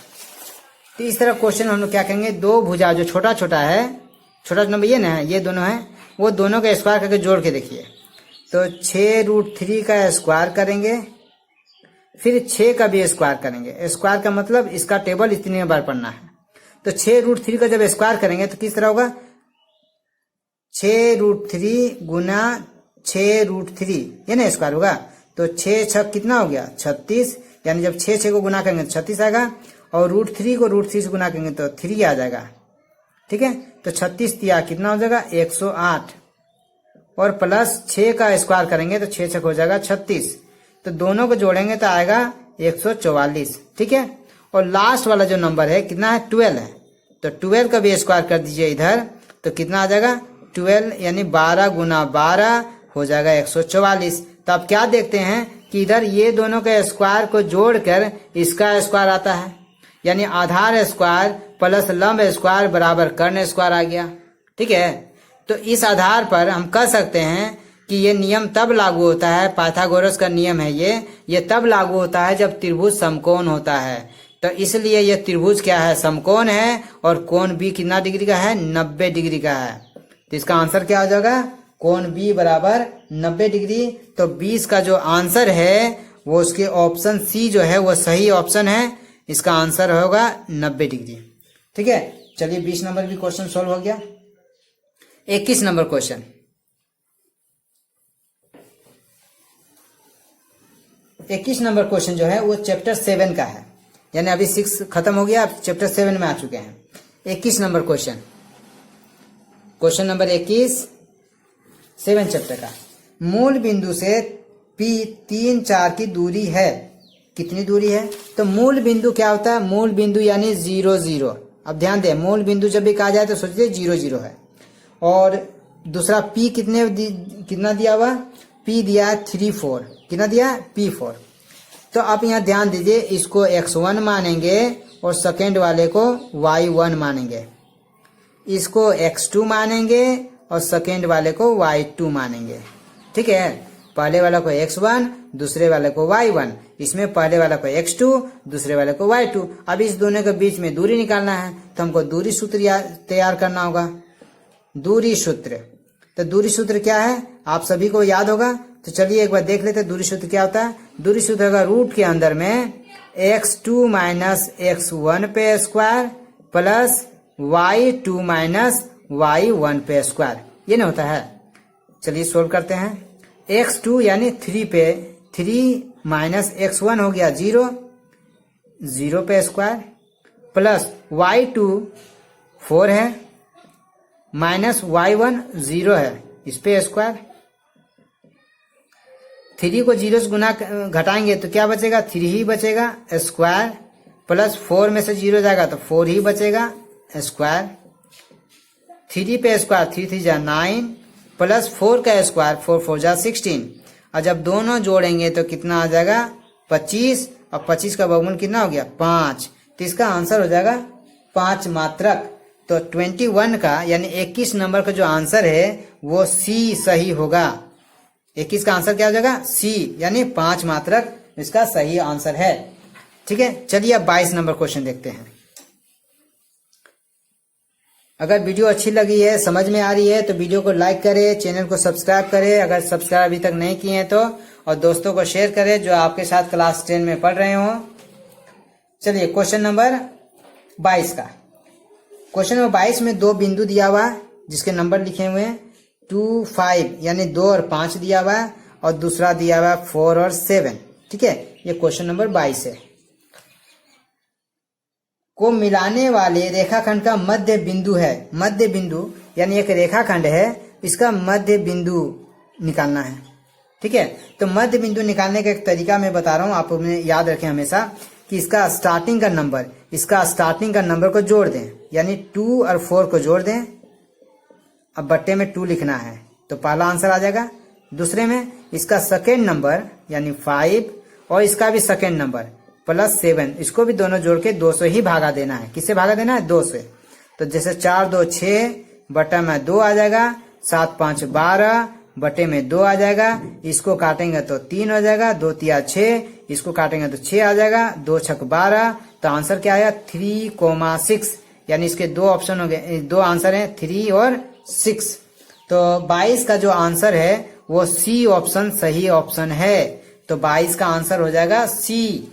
तो इस तरह क्वेश्चन हम लोग क्या करेंगे, दो भुजा जो छोटा छोटा है, छोटा नंबर ये ना है, ये दोनों है, वो दोनों का स्क्वायर करके जोड़ के देखिए। तो 6√3 का स्क्वायर करेंगे, फिर 6 का भी स्क्वायर करेंगे। स्क्वायर का मतलब इसका टेबल इतनी बार पढ़ना है। तो 6√3 का जब स्क्वायर करेंगे तो किस तरह होगा, 6√3 गुना 6√3 ये ना स्क्वायर होगा। तो 6×6 कितना हो गया 36, यानी जब 6 को गुना करेंगे तो 36 आएगा, और √3 को √3 से गुना करेंगे तो 3 आ जाएगा। ठीक है, तो 36 दिया कितना हो जाएगा 108, और प्लस 6 का स्क्वायर करेंगे तो 6×6 हो जाएगा 36। तो दोनों को जोड़ेंगे तो आएगा 144। ठीक है, और लास्ट वाला जो नंबर है कितना है 12 है। तो 12 का भी स्क्वायर कर दीजिए इधर, तो कितना आ जाएगा 12, यानी 12 गुना 12 हो जाएगा 144। तो आप क्या देखते हैं कि इधर ये दोनों के स्क्वायर को जोड़कर इसका स्क्वायर आता है, यानी आधार स्क्वायर प्लस लंब स्क्वायर बराबर कर्ण स्क्वायर आ गया। ठीक है, तो इस आधार पर हम कह सकते हैं कि ये नियम तब लागू होता है, पाइथागोरस का नियम है ये तब लागू होता है जब त्रिभुज समकोण होता है। तो इसलिए ये त्रिभुज क्या है, समकोण है, और कोण B कितना डिग्री का है 90 डिग्री का है। तो इसका आंसर क्या हो जाएगा, कोण B बराबर 90 डिग्री। तो 20 का जो आंसर है वो उसके ऑप्शन C जो है वो सही ऑप्शन है, इसका आंसर होगा 90 डिग्री। ठीक है, चलिए 20 नंबर भी क्वेश्चन सॉल्व हो गया। 21 नंबर क्वेश्चन, 21 नंबर क्वेश्चन जो है वो चैप्टर 7 का है, यानी अभी 6 खत्म हो गया, अब चैप्टर 7 में आ चुके हैं। 21 number question, question number 21 7 chapter का। मूल बिंदु से P 3 4 की दूरी है, कितनी दूरी है। तो मूल बिंदु क्या होता है, मूल बिंदु यानी 0 0। अब ध्यान दें, मूल बिंदु जब भी कहा जाए तो सोचिए 0 0 है। और दूसरा P कितना दिया हुआ, P दिया 3 4, कितना दिया P4। तो आप यहाँ ध्यान दीजिए, इसको x1 मानेंगे और सेकेंड वाले को y1 मानेंगे, इसको x2 मानेंगे और सेकेंड वाले को y2 मानेंगे। ठीक है, पहले वाला को x1 दूसरे वाले को y1, इसमें पहले वाला को x2 दूसरे वाले को y2। अब इस दोनों के बीच में दूरी निकालना है, तो हमको दूरी सूत्र तैयार करना होगा। दूरी सूत्र, तो दूरी सूत्र क्या है आप सभी को याद होगा, तो चलिए एक बार देख लेते हैं दूरी सूत्र क्या होता है। दूरी सूत्र होगा रूट के अंदर में x2 माइनस x1 पे square plus y2 minus y1 पे स्क्वायर, ये ना होता है। चलिए सोल्व करते हैं। x2 यानी 3 पे 3 माइनस x1 हो गया 0 0 पे स्क्वायर प्लस y2 4 है माइनस y1 0 है, इस पे स्क्वायर। 3 को 0 से गुना घटाएंगे तो क्या बचेगा 3 ही बचेगा स्क्वायर, प्लस 4 में से 0 जाएगा तो 4 ही बचेगा स्क्वायर। 3 पे स्क्वायर 3 3 जा 9 प्लस 4 का स्क्वायर 4 4 जा 16। और जब दोनों जोड़ेंगे तो कितना आ जाएगा 25, और 25 का वर्गमूल कितना हो गया 5। तो इसका आंसर हो जाएगा 5 मात्रक। तो 21 का यानी 21 नंबर का जो आंसर है वो C सही होगा। 21 का आंसर क्या हो जाएगा C, यानी 5 मात्रक इसका सही आंसर है। ठीक है, चलिए अब 22 नंबर क्वेश्चन देखते हैं। अगर वीडियो अच्छी लगी है, समझ में आ रही है तो वीडियो को लाइक करें, चैनल को सब्सक्राइब करें अगर सब्सक्राइब अभी तक नहीं किए हैं तो, और दोस्तों को शेयर करें जो आपके साथ क्लास 10 में पढ़ रहे हो। चलिए क्वेश्चन नंबर 22 का। क्वेश्चन नंबर 22 में 2 बिंदु दिया हुआ है जिसके नंबर लिखे हुए हैं 2 5, यानी 2 और 5 दिया हुआ है, और दूसरा दिया हुआ है 4 और 7। ठीक है, ये क्वेश्चन नंबर 22 है। को मिलाने वाले रेखाखंड का मध्य बिंदु है, मध्य बिंदु यानी एक रेखाखंड है, इसका मध्य बिंदु निकालना है। ठीक है, तो मध्य बिंदु निकालने का एक तरीका मैं बता रहा हूं, आप उन्हें याद रखें हमेशा कि इसका स्टार्टिंग का नंबर को जोड़ दें, यानी 2 और 4 को जोड़ दें। अब बट्टे में 2 लिखना है तो पहला आंसर आ जाएगा दूसरे में इसका सेकेंड नंबर यानी 5 और इसका भी सेकेंड नंबर प्लस 7, इसको भी दोनों जोड़ के 2 से ही भागा देना है। किससे भागा देना है? 2 से। तो जैसे 4 2 6 बटा में 2 आ जाएगा, 7 5 12 बटे में 2 आ जाएगा, इसको काटेंगे तो 3 हो जाएगा, 2 3 6, इसको काटेंगे तो 6 आ जाएगा, 2 6 12। तो आंसर क्या आया? 3,6, यानी इसके दो ऑप्शन हो गए, दो आंसर हैं 3 और 6। तो 22 का जो आंसर है वो सी ऑप्शन सही ऑप्शन है। तो 22 का आंसर हो जाएगा सी।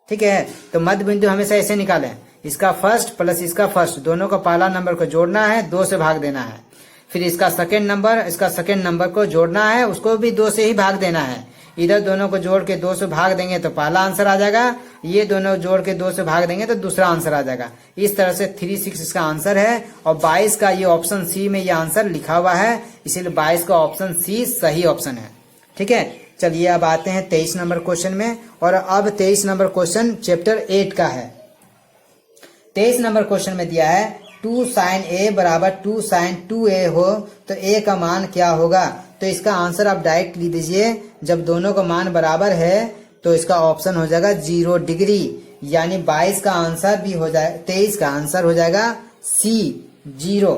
ठीक है, तो मध्य बिंदु हमेशा ऐसे निकालें, इसका फर्स्ट प्लस इसका फर्स्ट, दोनों का पहला नंबर को जोड़ना है, 2 से भाग देना है। फिर इसका सेकेंड नंबर, इसका सेकेंड नंबर को जोड़ना है, उसको भी 2 से ही भाग देना है। इधर दोनों को जोड़ के 2 से भाग देंगे तो पहला आंसर आ जाएगा, ये दोनों जोड़ के 2 से भाग देंगे तो दूसरा आंसर आ जाएगा। इस तरह से 3 6 इसका आंसर है। और 22 का ये ऑप्शन सी में ये आंसर लिखा हुआ है, इसीलिए 22 का ऑप्शन सी सही ऑप्शन है। ठीक है, चलिए अब आते हैं 23 नंबर क्वेश्चन में। और अब 23 नंबर क्वेश्चन चैप्टर 8 का है। 23 नंबर क्वेश्चन में दिया है 2 sin a बराबर 2 sin 2a हो तो a का मान क्या होगा? तो इसका आंसर आप डायरेक्ट लिख दीजिए। जब दोनों का मान बराबर है तो इसका ऑप्शन हो जाएगा 0 डिग्री, यानी 22 का आंसर भी हो जाए, 23 का आंसर हो जाएगा सी 0।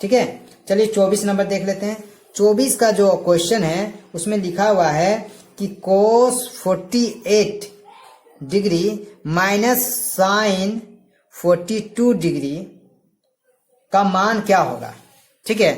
ठीक है, चलिए 24 नंबर देख लेते हैं। 24 का जो क्वेश्चन है उसमें लिखा हुआ है कि cos 48 degree minus sin 42 degree का मान क्या होगा? ठीक है,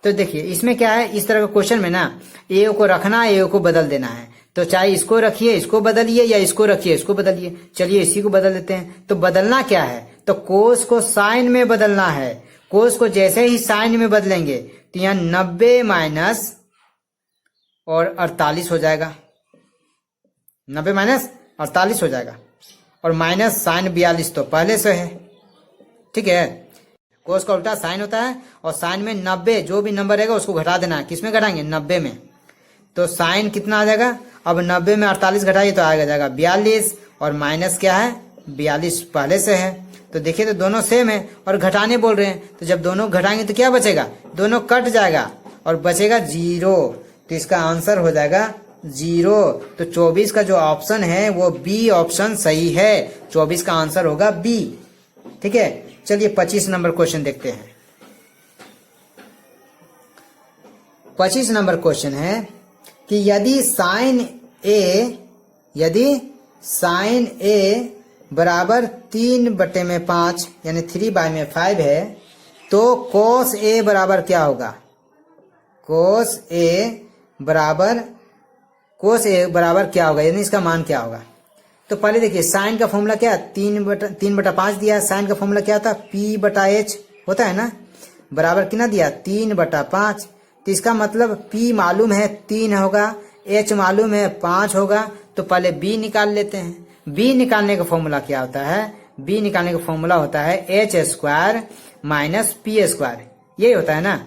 तो देखिए इसमें क्या है, इस तरह का क्वेश्चन में ना ए को रखना है, ए को बदल देना है। तो चाहे इसको रखिए इसको बदलिए, या इसको रखिए इसको बदलिए। चलिए इसी को बदल देते हैं। तो बदलना क्या है? तो कोस को साइन में बदलना है। कोस को जैसे ही साइन में बदलेंगे तो यहाँ 90 माइनस और 48 हो जाएगा, 90 माइनस 48 हो जाएगा। और माइनस साइन 42 तो पहले से है। ठीक है, कोस का उल्टा साइन होता है, और साइन में 90 जो भी नंबर रहेगा उसको घटा देना है। किसमें घटाएंगे? 90 में। तो साइन कितना आ जाएगा? अब 90 में 48 घटाइए तो आ जाएगा 42, और माइनस क्या है? 42 पहले से है। तो देखिए तो दोनों सेम है और घटाने बोल रहे हैं, तो जब दोनों घटाएंगे तो क्या बचेगा? दोनों कट जाएगा और बचेगा 0। तो इसका आंसर हो जाएगा 0। तो 24 का जो ऑप्शन है वो बी ऑप्शन सही है। 24 का आंसर होगा बी। ठीक है, चलिए 25 नंबर क्वेश्चन देखते हैं। 25 नंबर क्वेश्चन है कि यदि साइन ए बराबर 3/5 यानी 3/5 है तो कोस ए बराबर क्या होगा? कोस ए बराबर क्या होगा, यानी इसका मान क्या होगा? तो पहले देखिए साइन का फॉर्मूला क्या है? 3/5 दिया है। साइन का फॉर्मूला क्या था? p/h होता है ना, बराबर कितना दिया? 3/5। तो इसका मतलब p मालूम है 3 होगा, h मालूम है 5 होगा। तो पहले b निकाल लेते हैं। b निकालने का फॉर्मूला क्या होता है? b निकालने का फॉर्मूला होता है h² माइनस p², यही होता है ना।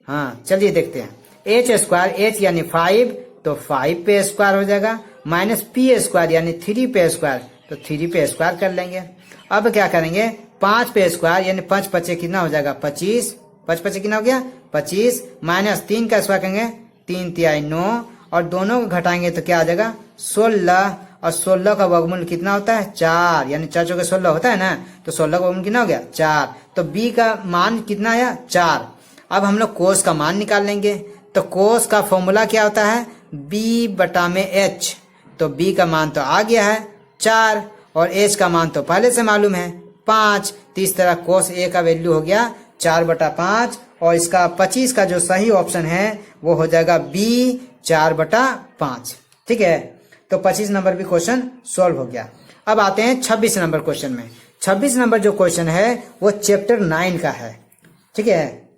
हाँ चलिए देखते हैं। h² h यानी 5, तो 5 पे स्क्वायर हो जाएगा, माइनस p² यानी 3 पे स्क्वायर, तो 3 पे स्क्वायर कर लेंगे। अब क्या करेंगे? 5 पे स्क्वायर यानी 5 5 कितना हो जाएगा? 25। 5 5 कितना हो गया? 25, माइनस 3 का स्क्वायर करेंगे 3 3 9, और दोनों को घटाएंगे तो क्या आ जाएगा? 16। और 16 का वर्गमूल कितना होता है? 4, यानी 4 चौके 16 होता है ना, तो 16 का वर्गमूल कितना हो गया? 4। तो b का मान कितना आया? 4। अब हम लोग कोस का मान निकाल लेंगे। तो कोस का फॉर्मूला क्या होता है? b/h। तो b का मान तो आ गया है 4, और h का मान तो पहले से मालूम है 5। तो इस तरह कोस a का वैल्यू हो गया 4/5, और इसका 25 का जो सही ऑप्शन है वो हो जाएगा b 4/5। ठीक है, तो 25 नंबर भी क्वेश्चन सॉल्व हो गया। अब आते हैं 26 नंबर क्वेश्चन में। 26 नंबर जो क्वेश्चन है वो चैप्टर 9 का है। ठीक है,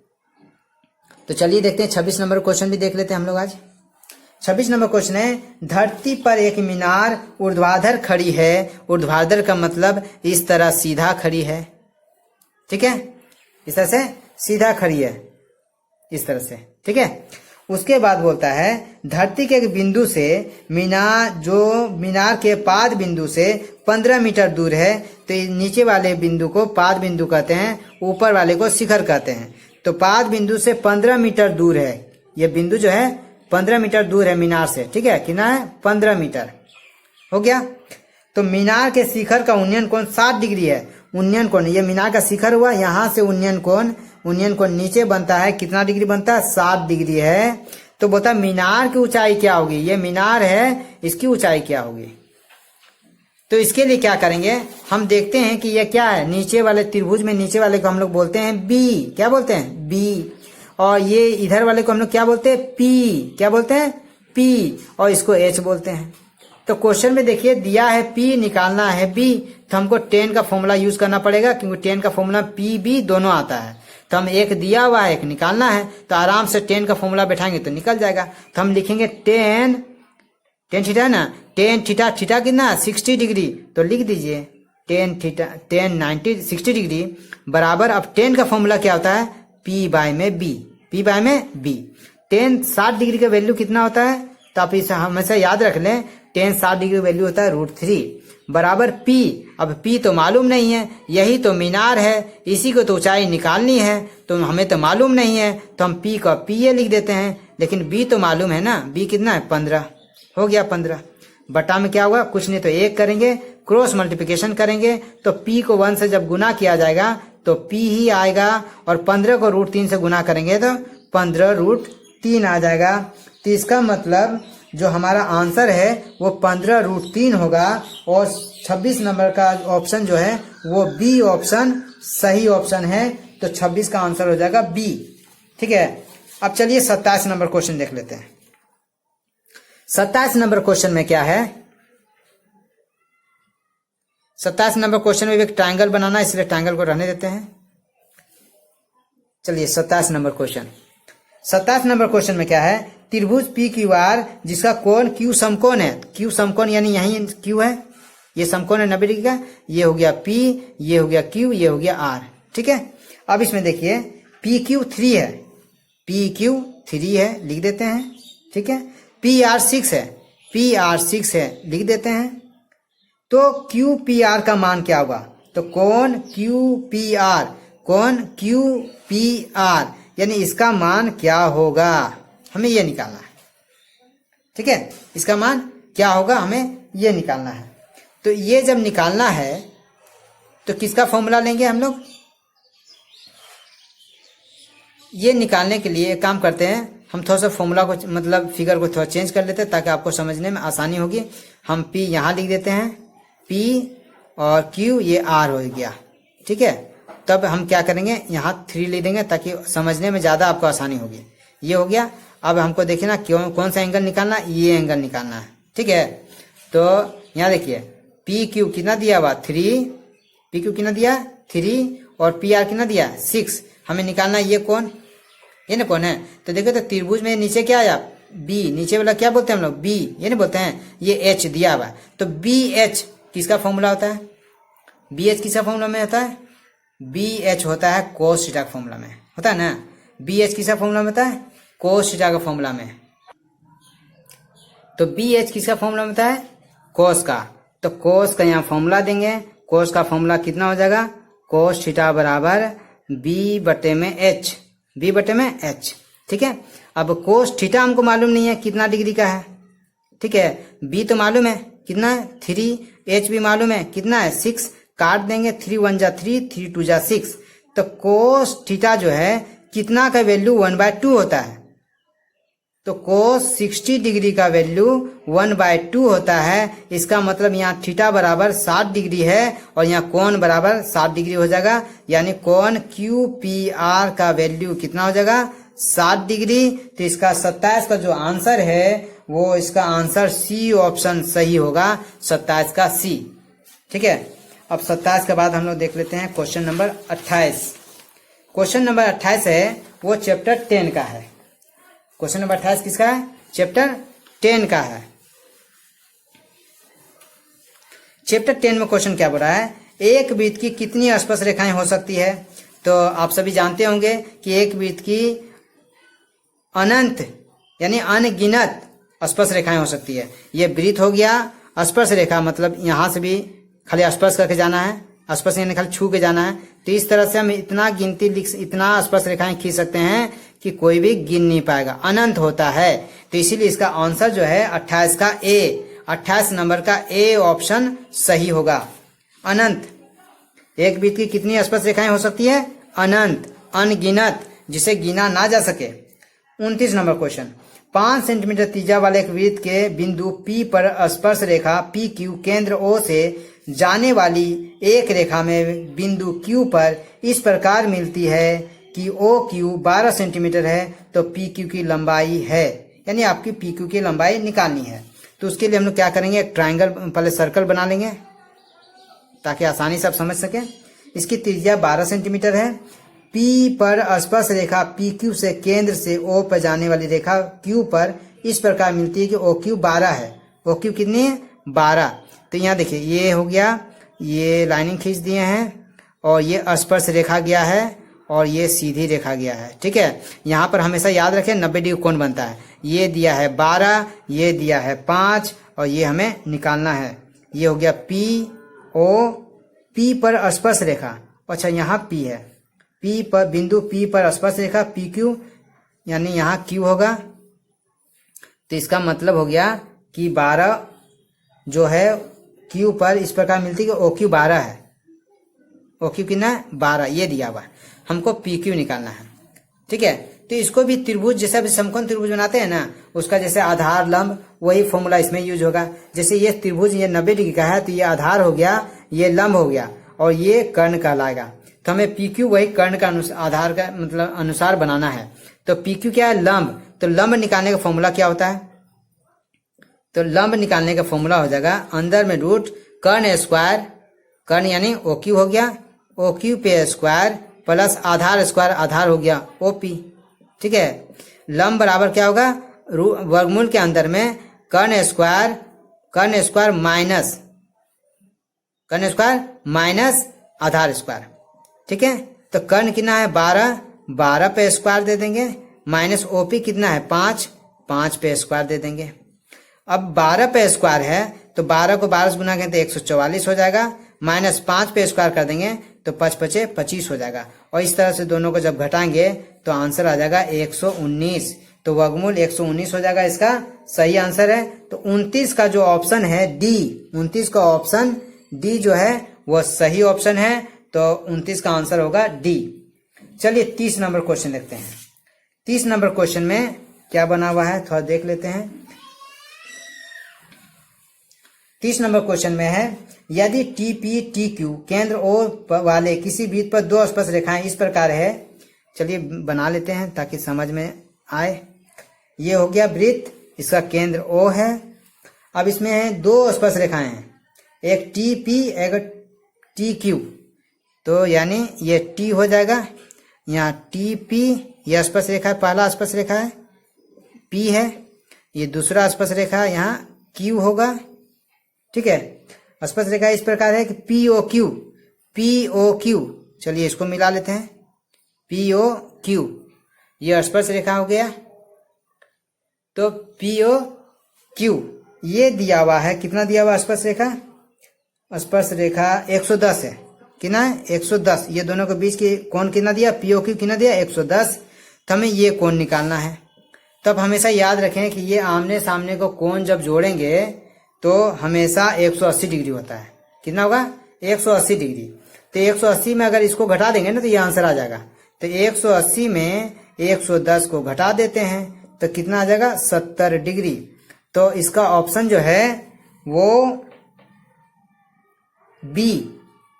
तो चलिए देखते हैं 26 नंबर क्वेश्चन भी देख लेते हैं हम लोग आज। 26 नंबर क्वेश्चन है, धरती पर एक मीनार ऊर्ध्वाधर खड़ी है। ऊर्ध्वाधर का मतलब इस तरह सीधा खड़ी है। ठीक है, इस तरह से सीधा खड़ी है, इस तरह से। ठीक है, उसके बाद बोलता है धरती के एक बिंदु से मीनार के पाद बिंदु से 15 मीटर दूर है। तो नीचे वाले बिंदु को पाद बिंदु कहते हैं, ऊपर वाले को शिखर कहते हैं। तो पाद बिंदु से 15 मीटर दूर है, ये बिंदु जो है 15 मीटर दूर है मीनार से, ठीक है, कितना है 15 मीटर हो गया। तो मीनार के शिखर का उन्नयन कोण 60 डिग्री है। उन्नयन कोण, ये मीनार का शिखर हुआ, यहाँ से उन्नयन कोण नीचे बनता है, कितना डिग्री बनता है 60 डिग्री है। तो बोलता मीनार की ऊंचाई क्या होगी, ये मीनार है, इसकी ऊंचाई क्या होगी। तो इसके लिए क्या करेंगे, हम देखते हैं कि ये क्या है, नीचे वाले त्रिभुज में नीचे वाले को हम लोग बोलते हैं बी, क्या बोलते हैं बी, और ये इधर वाले को हम लोग क्या बोलते हैं पी, क्या बोलते हैं पी, और इसको एच बोलते हैं। तो क्वेश्चन में देखिए दिया है पी, निकालना है बी, तो हमको टेन का फॉर्मूला यूज करना पड़ेगा, क्योंकि टेन का फॉर्मूला पी बी दोनों आता है। तो हम एक दिया हुआ है, एक निकालना है, तो आराम से टेन का फॉर्मूला बैठाएंगे तो निकल जाएगा। तो हम लिखेंगे टेन थीटा है ना, टेन थीटा, थीटा कितना 60 डिग्री, तो लिख दीजिए टेन थीटा, टेन 60 डिग्री बराबर, अब टेन का फॉर्मूला क्या होता है पी बाय में बी, पी बाय में बी। टेन 60 डिग्री का वैल्यू कितना होता है, तो आप इसे हमेशा याद रख लें, टेन 60 डिग्री का वैल्यू होता है √3 बराबर पी। अब पी तो मालूम नहीं है, यही तो मीनार है, इसी को तो ऊंचाई निकालनी है, तो हमें तो मालूम नहीं है, तो हम पी का पी ए लिख देते हैं, लेकिन बी तो मालूम है ना, बी कितना है 15 हो गया। 15 बटा में क्या होगा, कुछ नहीं तो 1 करेंगे, क्रॉस मल्टीप्लिकेशन करेंगे, तो p को 1 से जब गुना किया जाएगा तो p ही आएगा, और 15 को √3 से गुना करेंगे तो 15 √3 आ जाएगा। तो इसका मतलब जो हमारा आंसर है वो 15 √3 होगा, और 26 नंबर का ऑप्शन जो है वो बी ऑप्शन सही ऑप्शन है। तो 26 का आंसर हो जाएगा बी, ठीक है। अब चलिए 27 नंबर क्वेश्चन देख लेते हैं। 27 नंबर क्वेश्चन में क्या है, 27 नंबर क्वेश्चन में एक ट्रायंगल बनाना है, इसलिए ट्रायंगल को रहने देते हैं। चलिए 27 नंबर क्वेश्चन, 27 नंबर क्वेश्चन में क्या है, त्रिभुज पी क्यू आर जिसका कोण क्यू समकोण है, क्यू समकोण यानी यही क्यू है, ये समकोण है 90 डिग्री का, ये हो गया पी, ये हो गया क्यू, ये हो गया आर, ठीक है। अब इसमें देखिए पी क्यू 3 है, पी क्यू 3 है, लिख देते हैं, ठीक है। पी आर 6 है, पी आर 6 है, लिख देते हैं। तो क्यू पी आर का मान क्या होगा, तो कोण क्यू पी आर, कोण क्यू पी आर यानी इसका मान क्या होगा, हमें ये निकालना है, ठीक है। इसका मान क्या होगा हमें ये निकालना है। तो ये जब निकालना है तो किसका फॉर्मूला लेंगे हम लोग, ये निकालने के लिए एक काम करते हैं, हम थोड़ा सा फॉर्मूला को मतलब फिगर को थोड़ा चेंज कर लेते हैं ताकि आपको समझने में आसानी होगी। हम पी यहाँ लिख देते हैं, पी और क्यू ये आर हो गया, ठीक है। तब हम क्या करेंगे, यहाँ 3 लिख देंगे ताकि समझने में ज़्यादा आपको आसानी होगी। ये हो गया। अब हमको देखिए ना कौन सा एंगल निकालना है, ये एंगल निकालना है, ठीक है। तो यहाँ देखिए पी क्यू कितना दिया हुआ 3, पी क्यू कितना दिया 3 और पी आर कितना दिया 6, हमें निकालना है ये कौन, ये ना कौन है। तो देखो तो त्रिभुज में नीचे क्या आया बी, नीचे वाला क्या बोलते हैं हम लोग बी, ये नहीं बोलते हैं, ये एच दिया हुआ है। तो बी एच किसका फॉर्मूला होता है, बी एच किसका फॉर्मूला में होता है, बी एच होता है कोस थीटा का फॉर्मूला में होता है ना, बी एच किसका फॉर्मूला में होता है कोस थीटा का फॉर्मूला में। तो बी एच किसका फॉर्मूला में होता है कोस का, तो कोस का यहाँ फॉर्मूला देंगे, कोस का फॉर्मूला कितना हो जाएगा कोस थीटा बराबर बी बटे में एच, बी बटे में एच, ठीक है। अब कोस थीटा हमको मालूम नहीं है कितना डिग्री का है, ठीक है। बी तो मालूम है कितना है 3, एच भी मालूम है कितना है 6, काट देंगे 3 1 जा 3, 3 2 जा 6। तो कोस थीटा जो है कितना का वैल्यू 1/2 होता है, तो कोस 60 डिग्री का वैल्यू 1/2 होता है। इसका मतलब यहाँ थीटा बराबर 60 डिग्री है और यहाँ कोण बराबर 60 डिग्री हो जाएगा, यानी कोण क्यू पी आर का वैल्यू कितना हो जाएगा 60 डिग्री। तो इसका 27 का जो आंसर है वो इसका आंसर सी ऑप्शन सही होगा, 27 का सी, ठीक है। अब 27 के बाद हम लोग देख लेते हैं क्वेश्चन नंबर 28। क्वेश्चन नंबर 28 है वो चैप्टर 10 का है। क्वेश्चन नंबर 28 किसका है, चैप्टर 10 का है। चैप्टर 10 में क्वेश्चन क्या बोल रहा है, एक वृत्त की कितनी स्पर्श रेखाएं हो सकती है। तो आप सभी जानते होंगे कि एक वृत्त की अनंत यानी अनगिनत स्पर्श रेखाएं हो सकती है। ये वृत्त हो गया, स्पर्श रेखा मतलब यहाँ से भी खाली स्पर्श करके जाना है, स्पर्श यानी खाली छू के जाना है। तो इस तरह से हम इतना स्पर्श रेखाएं खींच सकते हैं कि कोई भी गिन नहीं पाएगा, अनंत होता है। तो इसीलिए इसका आंसर जो है 28 का ए, 28 नंबर का ए ऑप्शन सही होगा। अनंत, एक वृत्त की कितनी स्पर्श रेखाएं हो सकती है? अनंत, अनगिनत, जिसे गिना ना जा सके। 29 नंबर क्वेश्चन, 5 सेंटीमीटर त्रिज्या वाले एक वृत्त के बिंदु P पर स्पर्श रेखा PQ केंद्र O से जाने वाली एक रेखा में बिंदु Q पर इस प्रकार मिलती है कि OQ 12 सेंटीमीटर है तो PQ की लंबाई है, यानी आपकी PQ की लंबाई निकालनी है। तो उसके लिए हम लोग क्या करेंगे, एक ट्राइंगल, पहले सर्कल बना लेंगे ताकि आसानी से आप समझ सकें। इसकी त्रिज्या 12 सेंटीमीटर है। P पर स्पर्श रेखा PQ से केंद्र से O पर जाने वाली रेखा Q पर इस प्रकार मिलती है कि OQ 12 है। OQ कितनी है? 12। तो यहाँ देखिए, ये हो गया, ये लाइनिंग खींच दिए हैं और ये स्पर्श रेखा गया है और ये सीधी रेखा गया है। ठीक है, यहाँ पर हमेशा याद रखें 90 डिग्री कोण बनता है। ये दिया है 12, ये दिया है 5 और ये हमें निकालना है। ये हो गया PO, P पर स्पर्श रेखा, अच्छा यहाँ P है, P पर बिंदु P पर स्पर्श रेखा PQ, यानी यहाँ Q होगा। तो इसका मतलब हो गया कि 12 जो है Q पर इस प्रकार मिलती है कि OQ 12 है। OQ कितना है? 12, ये दिया हुआ। हमको PQ निकालना है। ठीक है, तो इसको भी त्रिभुज, जैसे अभी समकोण त्रिभुज बनाते हैं ना, उसका जैसे आधार लंब, वही फॉर्मूला इसमें यूज होगा। जैसे ये त्रिभुज ये 90 डिग्री का है तो ये आधार हो गया, ये लंब हो गया और ये कर्ण कहलाएगा। तो हमें PQ वही कर्ण का आधार का मतलब अनुसार बनाना है। तो PQ क्या है? लंब। तो लंब निकालने का फॉर्मूला क्या होता है? तो लंब निकालने का फॉर्मूला हो जाएगा अंदर में रूट कर्ण स्क्वायर, कर्ण यानी OQ हो गया, OQ पे स्क्वायर प्लस आधार स्क्वायर, आधार हो गया OP। ठीक है, लंब बराबर क्या होगा? वर्गमूल के अंदर में कर्ण स्क्वायर माइनस आधार स्क्वायर। ठीक है, तो कर्ण कितना है? 12, 12 पे स्क्वायर दे देंगे, माइनस OP कितना है? 5, 5 पे स्क्वायर दे देंगे। अब 12 पे स्क्वायर है तो 12 को 12 से गुना करें तो 144 हो जाएगा, माइनस 5 पे स्क्वायर कर देंगे तो 5 पचे 25 हो जाएगा। और इस तरह से दोनों को जब घटाएंगे तो आंसर आ जाएगा 119। तो वर्गमूल 119 हो जाएगा, इसका सही आंसर है। तो 29 का जो ऑप्शन है डी, 29 का ऑप्शन डी जो है वो सही ऑप्शन है। तो 29 का आंसर होगा डी। चलिए 30 नंबर क्वेश्चन देखते हैं। 30 नंबर क्वेश्चन में क्या बना हुआ है थोड़ा देख लेते हैं। 30 नंबर क्वेश्चन में है, यदि TP TQ केंद्र O वाले किसी वृत्त पर दो स्पर्श रेखाएं इस प्रकार है। चलिए बना लेते हैं ताकि समझ में आए। ये हो गया वृत्त, इसका केंद्र O है। अब इसमें है दो स्पर्श रेखाएं हैं, एक TP एक TQ। तो यानी ये T हो जाएगा, यहाँ TP यह स्पर्श रेखा है, पहला स्पर्श रेखा है P है, ये दूसरा स्पर्श रेखा है यहाँ Q होगा। ठीक है, स्पर्श रेखा इस प्रकार है कि POQ। चलिए इसको मिला लेते हैं, POQ ये स्पर्श रेखा हो गया। तो POQ ये दिया हुआ है, कितना दिया हुआ स्पर्श रेखा? स्पर्श रेखा 110 है, कितना है? 110। ये दोनों के बीच की कोण कितना दिया? POQ कितना दिया? 110। तो हमें ये कोण निकालना है। तब हमेशा याद रखें कि ये आमने सामने को कोण जब जोड़ेंगे तो हमेशा 180 डिग्री होता है। कितना होगा? 180 डिग्री। तो 180 में अगर इसको घटा देंगे ना तो ये आंसर आ जाएगा। तो 180 में 110 को घटा देते हैं तो कितना आ जाएगा? 70 डिग्री। तो इसका ऑप्शन जो है वो बी,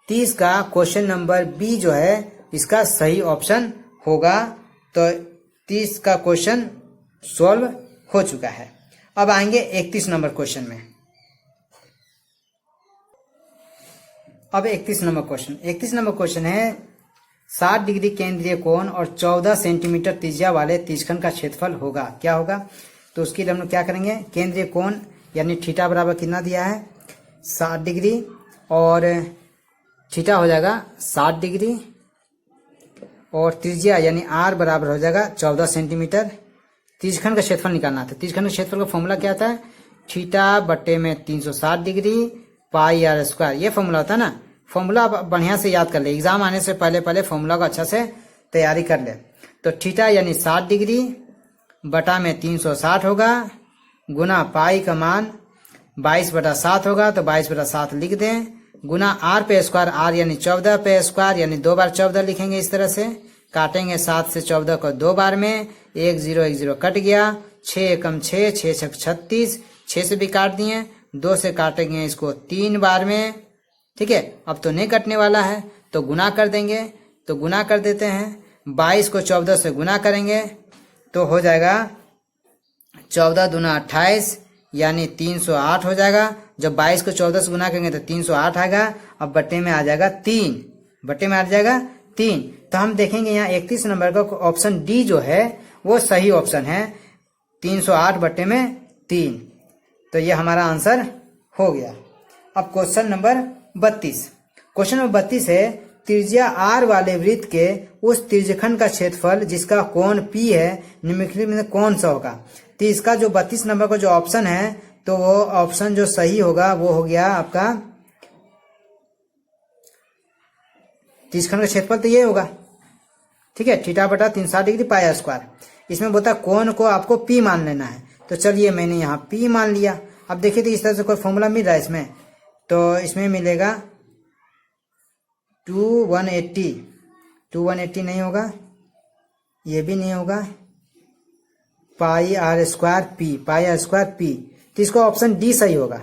30 का क्वेश्चन नंबर बी जो है इसका सही ऑप्शन होगा। तो 30 का क्वेश्चन सॉल्व हो चुका है। अब आएंगे 31 नंबर क्वेश्चन में। अब 31 नंबर क्वेश्चन, 31 नंबर क्वेश्चन है 60 डिग्री केंद्रीय कोण और 14 सेंटीमीटर त्रिज्या वाले त्रिज्यखंड का क्षेत्रफल होगा। क्या होगा? तो उसके लिए हम लोग क्या करेंगे, केंद्रीय कोण यानी थीटा बराबर कितना दिया है? 60 डिग्री और थीटा हो जाएगा 60 डिग्री और त्रिज्या यानी आर बराबर हो जाएगा 14 सेंटीमीटर। त्रिज्यखंड का क्षेत्रफल निकालना था। त्रिज्यखंड के क्षेत्रफल का फॉर्मूला क्या था? थीटा बटे में 360 डिग्री पाई आर स्क्वायर, ये फॉर्मूला होता है ना। फॉर्मूला बढ़िया से याद कर ले, एग्जाम आने से पहले पहले फॉर्मूला को अच्छा से तैयारी कर ले। तो थीटा यानी 60 डिग्री बटा में 360 होगा गुना पाई का मान 22/7 होगा, तो 22/7 लिख दें, गुना आर पे स्क्वायर, आर यानी 14 पे स्क्वायर यानी 2 बार 14 लिखेंगे। इस तरह से काटेंगे 7 से 14 को 2 बार में, 1 0 कट गया, 6 एकम 6, 6 छक 36, 6 से भी काट दिए, 2 से काटेंगे इसको 3 बार में, ठीक है। अब तो नहीं कटने वाला है तो गुना कर देंगे, तो गुना कर देते हैं, 22 को 14 से गुना करेंगे तो हो जाएगा 14 दूना 28 यानी 308 हो जाएगा। जब 22 को 14 से गुना करेंगे तो 308 आएगा। अब बट्टे में आ जाएगा 3, बट्टे में आ जाएगा 3। तो हम देखेंगे यहाँ 31 नंबर का ऑप्शन डी जो है वो सही ऑप्शन है, 308 बट्टे में 3। तो ये हमारा आंसर हो गया। अब क्वेश्चन नंबर 32। क्वेश्चन नंबर 32 है, त्रिज्या आर वाले वृत्त के उस त्रिज्यखंड का क्षेत्रफल जिसका कोण P है निम्नलिखित में कौन सा होगा। तो इसका जो 32 नंबर का जो ऑप्शन है तो वो ऑप्शन जो सही होगा वो हो गया आपका त्रिज्यखंड का क्षेत्रफल, तो ये होगा, ठीक है, थीटा बटा 360 डिग्री पाई स्क्वायर। इसमें बोलता है कोण को आपको P मान लेना है, तो चलिए मैंने यहाँ P मान लिया। अब देखिए तो इस तरह से कोई फॉर्मूला मिल रहा है इसमें, तो इसमें मिलेगा 2 180 नहीं होगा, ये भी नहीं होगा, पाई आर स्क्वायर पी, तो इसका ऑप्शन डी सही होगा,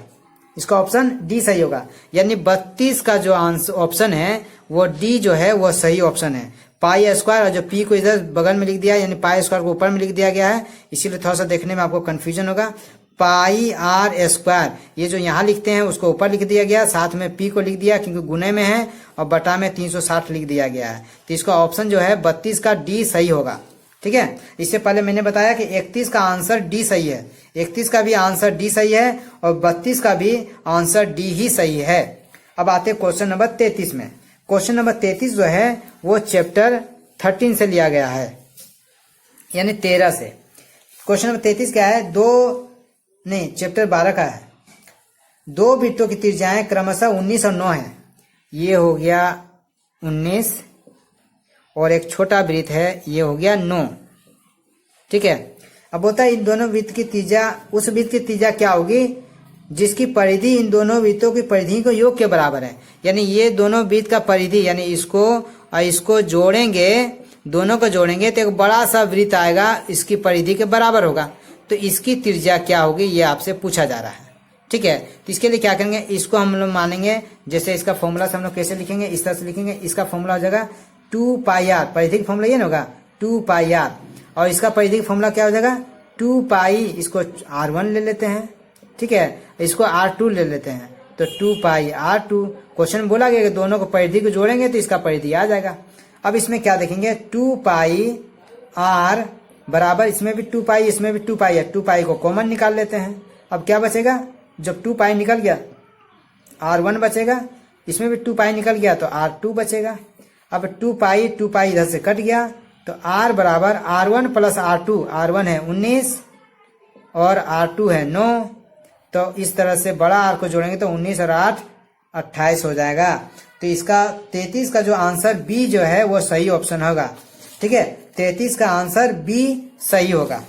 इसका ऑप्शन डी सही होगा। यानी 32 का जो आंसर ऑप्शन है वो डी जो है वो सही ऑप्शन है। पाई स्क्वायर और जो पी को इधर बगल में लिख दिया यानी पाई स्क्वायर को ऊपर में लिख दिया गया है, इसीलिए थोड़ा सा देखने में आपको कंफ्यूजन होगा। पाई आर स्क्वायर ये जो यहाँ लिखते हैं उसको ऊपर लिख दिया गया, साथ में पी को लिख दिया क्योंकि गुने में है, और बटा में 360 लिख दिया गया है। तो इसका ऑप्शन जो है 32 का डी सही होगा, ठीक है। इससे पहले मैंने बताया कि 31 का आंसर डी सही है, 31 का भी आंसर डी सही है और 32 का भी आंसर डी ही सही है। अब आते क्वेश्चन नंबर 33 में। क्वेश्चन नंबर 33 जो है वो चैप्टर 13 से लिया गया है, यानी 13 से। क्वेश्चन नंबर 33 क्या है, चैप्टर 12 का है। 2 वृत्तों की त्रिज्याएं क्रमशः 19 और 9 है। ये हो गया 19 और एक छोटा वृत्त है, ये हो गया 9, ठीक है। अब होता है इन दोनों वृत्त की त्रिज्या, उस वृत्त की त्रिज्या क्या होगी जिसकी परिधि इन दोनों वृत्तों की परिधि को योग के बराबर है। यानी ये दोनों वृत्त का परिधि यानी इसको और इसको जोड़ेंगे, दोनों को जोड़ेंगे तो एक बड़ा सा वृत्त आएगा, इसकी परिधि के बराबर होगा। तो इसकी त्रिज्या क्या होगी ये आपसे पूछा जा रहा है, ठीक है। तो इसके लिए क्या करेंगे, इसको हम लोग मानेंगे, जैसे इसका फॉर्मूला हम लोग कैसे लिखेंगे, इस तरह से लिखेंगे। इसका फॉर्मूला हो जाएगा 2 पाई आर, परिधि का फॉर्मूला ये ना होगा 2 पाई आर, और इसका परिधि का फॉर्मूला क्या हो जाएगा 2 पाई, इसको R1 ले लेते हैं, ठीक है, इसको R2 ले लेते हैं, तो 2 पाई R2। क्वेश्चन बोला गया कि दोनों को परिधि को जोड़ेंगे तो इसका परिधि आ जाएगा। अब इसमें क्या देखेंगे, 2 पाई R बराबर, इसमें भी 2 पाई इसमें भी 2 पाई है, 2 पाई को कॉमन निकाल लेते हैं। अब क्या बचेगा, जब 2 पाई निकल गया R1 बचेगा, इसमें भी 2 पाई निकल गया तो R2 बचेगा। अब 2 पाई इधर से कट गया तो R बराबर R1 प्लस R2, R1 है 19 और R2 है 9, तो इस तरह से बड़ा R को जोड़ेंगे तो 19 और 8 28 हो जाएगा। तो इसका 33 का जो आंसर बी जो है वो सही ऑप्शन होगा, ठीक है। 33 का आंसर बी सही होगा।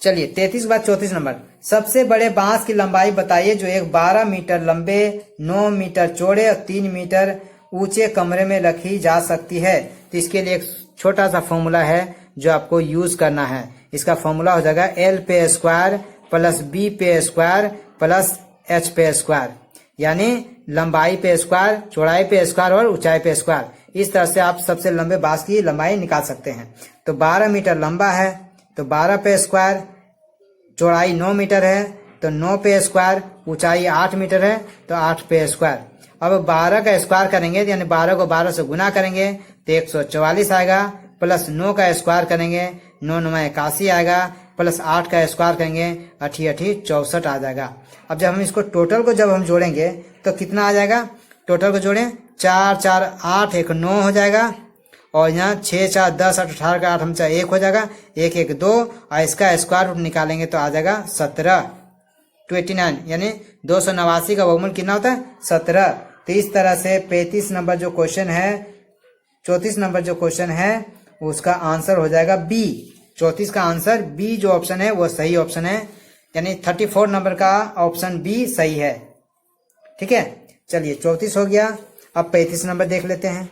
चलिए 33 के बाद 34 नंबर, सबसे बड़े बांस की लंबाई बताइए जो एक 12 मीटर लंबे, 9 मीटर चौड़े और 3 मीटर ऊंचे कमरे में रखी जा सकती है। तो इसके लिए एक छोटा सा फॉर्मूला है जो आपको यूज करना है। इसका फॉर्मूला हो जाएगा L पे स्क्वायर प्लस B पे स्क्वायर प्लस H पे स्क्वायर, यानी लंबाई पे स्क्वायर, चौड़ाई पे स्क्वायर और ऊंचाई पे स्क्वायर। इस तरह से आप सबसे लंबे बांस की लंबाई निकाल सकते हैं। तो 12 मीटर लंबा है तो 12 पे स्क्वायर, चौड़ाई 9 मीटर है तो 9 पे स्क्वायर, ऊंचाई 8 मीटर है तो 8 पे स्क्वायर। अब 12 का स्क्वायर करेंगे यानी 12 को 12 से गुना करेंगे तो 144 आएगा, प्लस 9 का स्क्वायर करेंगे 9 9 81 आएगा, प्लस 8 का स्क्वायर करेंगे 8 8 64 आ जाएगा। अब जब हम इसको टोटल को जब हम जोड़ेंगे तो कितना आ जाएगा, टोटल को जोड़ें 4 4 8 1 9 हो जाएगा, और यहाँ 6 4 10 8 18 का 8 हम 1 हो जाएगा, 1 1 2, और इसका स्क्वायर रूट निकालेंगे तो आ जाएगा 17 289, यानी 289 का वर्गमूल कितना होता है 17। तो इस तरह से 35 नंबर जो क्वेश्चन है 34 नंबर जो क्वेश्चन है उसका आंसर हो जाएगा बी। 34 का आंसर बी जो ऑप्शन है वो सही ऑप्शन है, यानी 34 नंबर का ऑप्शन बी सही है। ठीक है, चलिए 34 हो गया। अब 35 नंबर देख लेते हैं।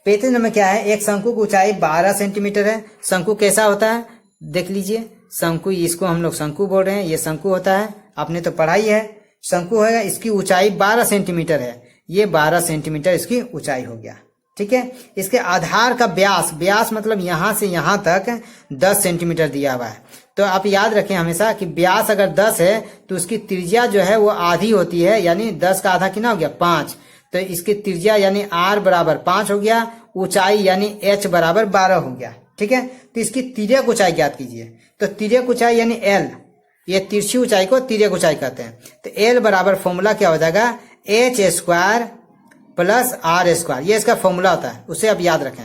35 नंबर क्या है, एक शंकु की ऊंचाई 12 सेंटीमीटर है। शंकु कैसा होता है देख लीजिए, शंकु, इसको हम लोग शंकु बोल रहे हैं, ये शंकु होता है, आपने तो पढ़ाई है। शंकु है, इसकी ऊंचाई 12 सेंटीमीटर है, ये 12 सेंटीमीटर इसकी ऊंचाई हो गया। ठीक है, इसके आधार का व्यास, व्यास मतलब यहां से यहां तक 10 सेंटीमीटर दिया हुआ है। तो आप याद रखें हमेशा कि व्यास अगर 10 है तो उसकी त्रिज्या जो है वो आधी होती है, यानी 10 का आधा कितना हो गया 5। तो इसकी त्रिज्या यानी r बराबर 5 हो गया, ऊंचाई यानी h बराबर 12 हो गया। ठीक है, तो इसकी तिर्यक ऊंचाई ज्ञात कीजिए। तो तिर्यक ऊंचाई यानी l, ये तिरछी ऊंचाई को तिर्यक ऊंचाई कहते हैं। तो l बराबर फॉर्मूला क्या हो जाएगा, h square plus r square, ये इसका फॉर्मूला होता है, उसे आप याद रखें।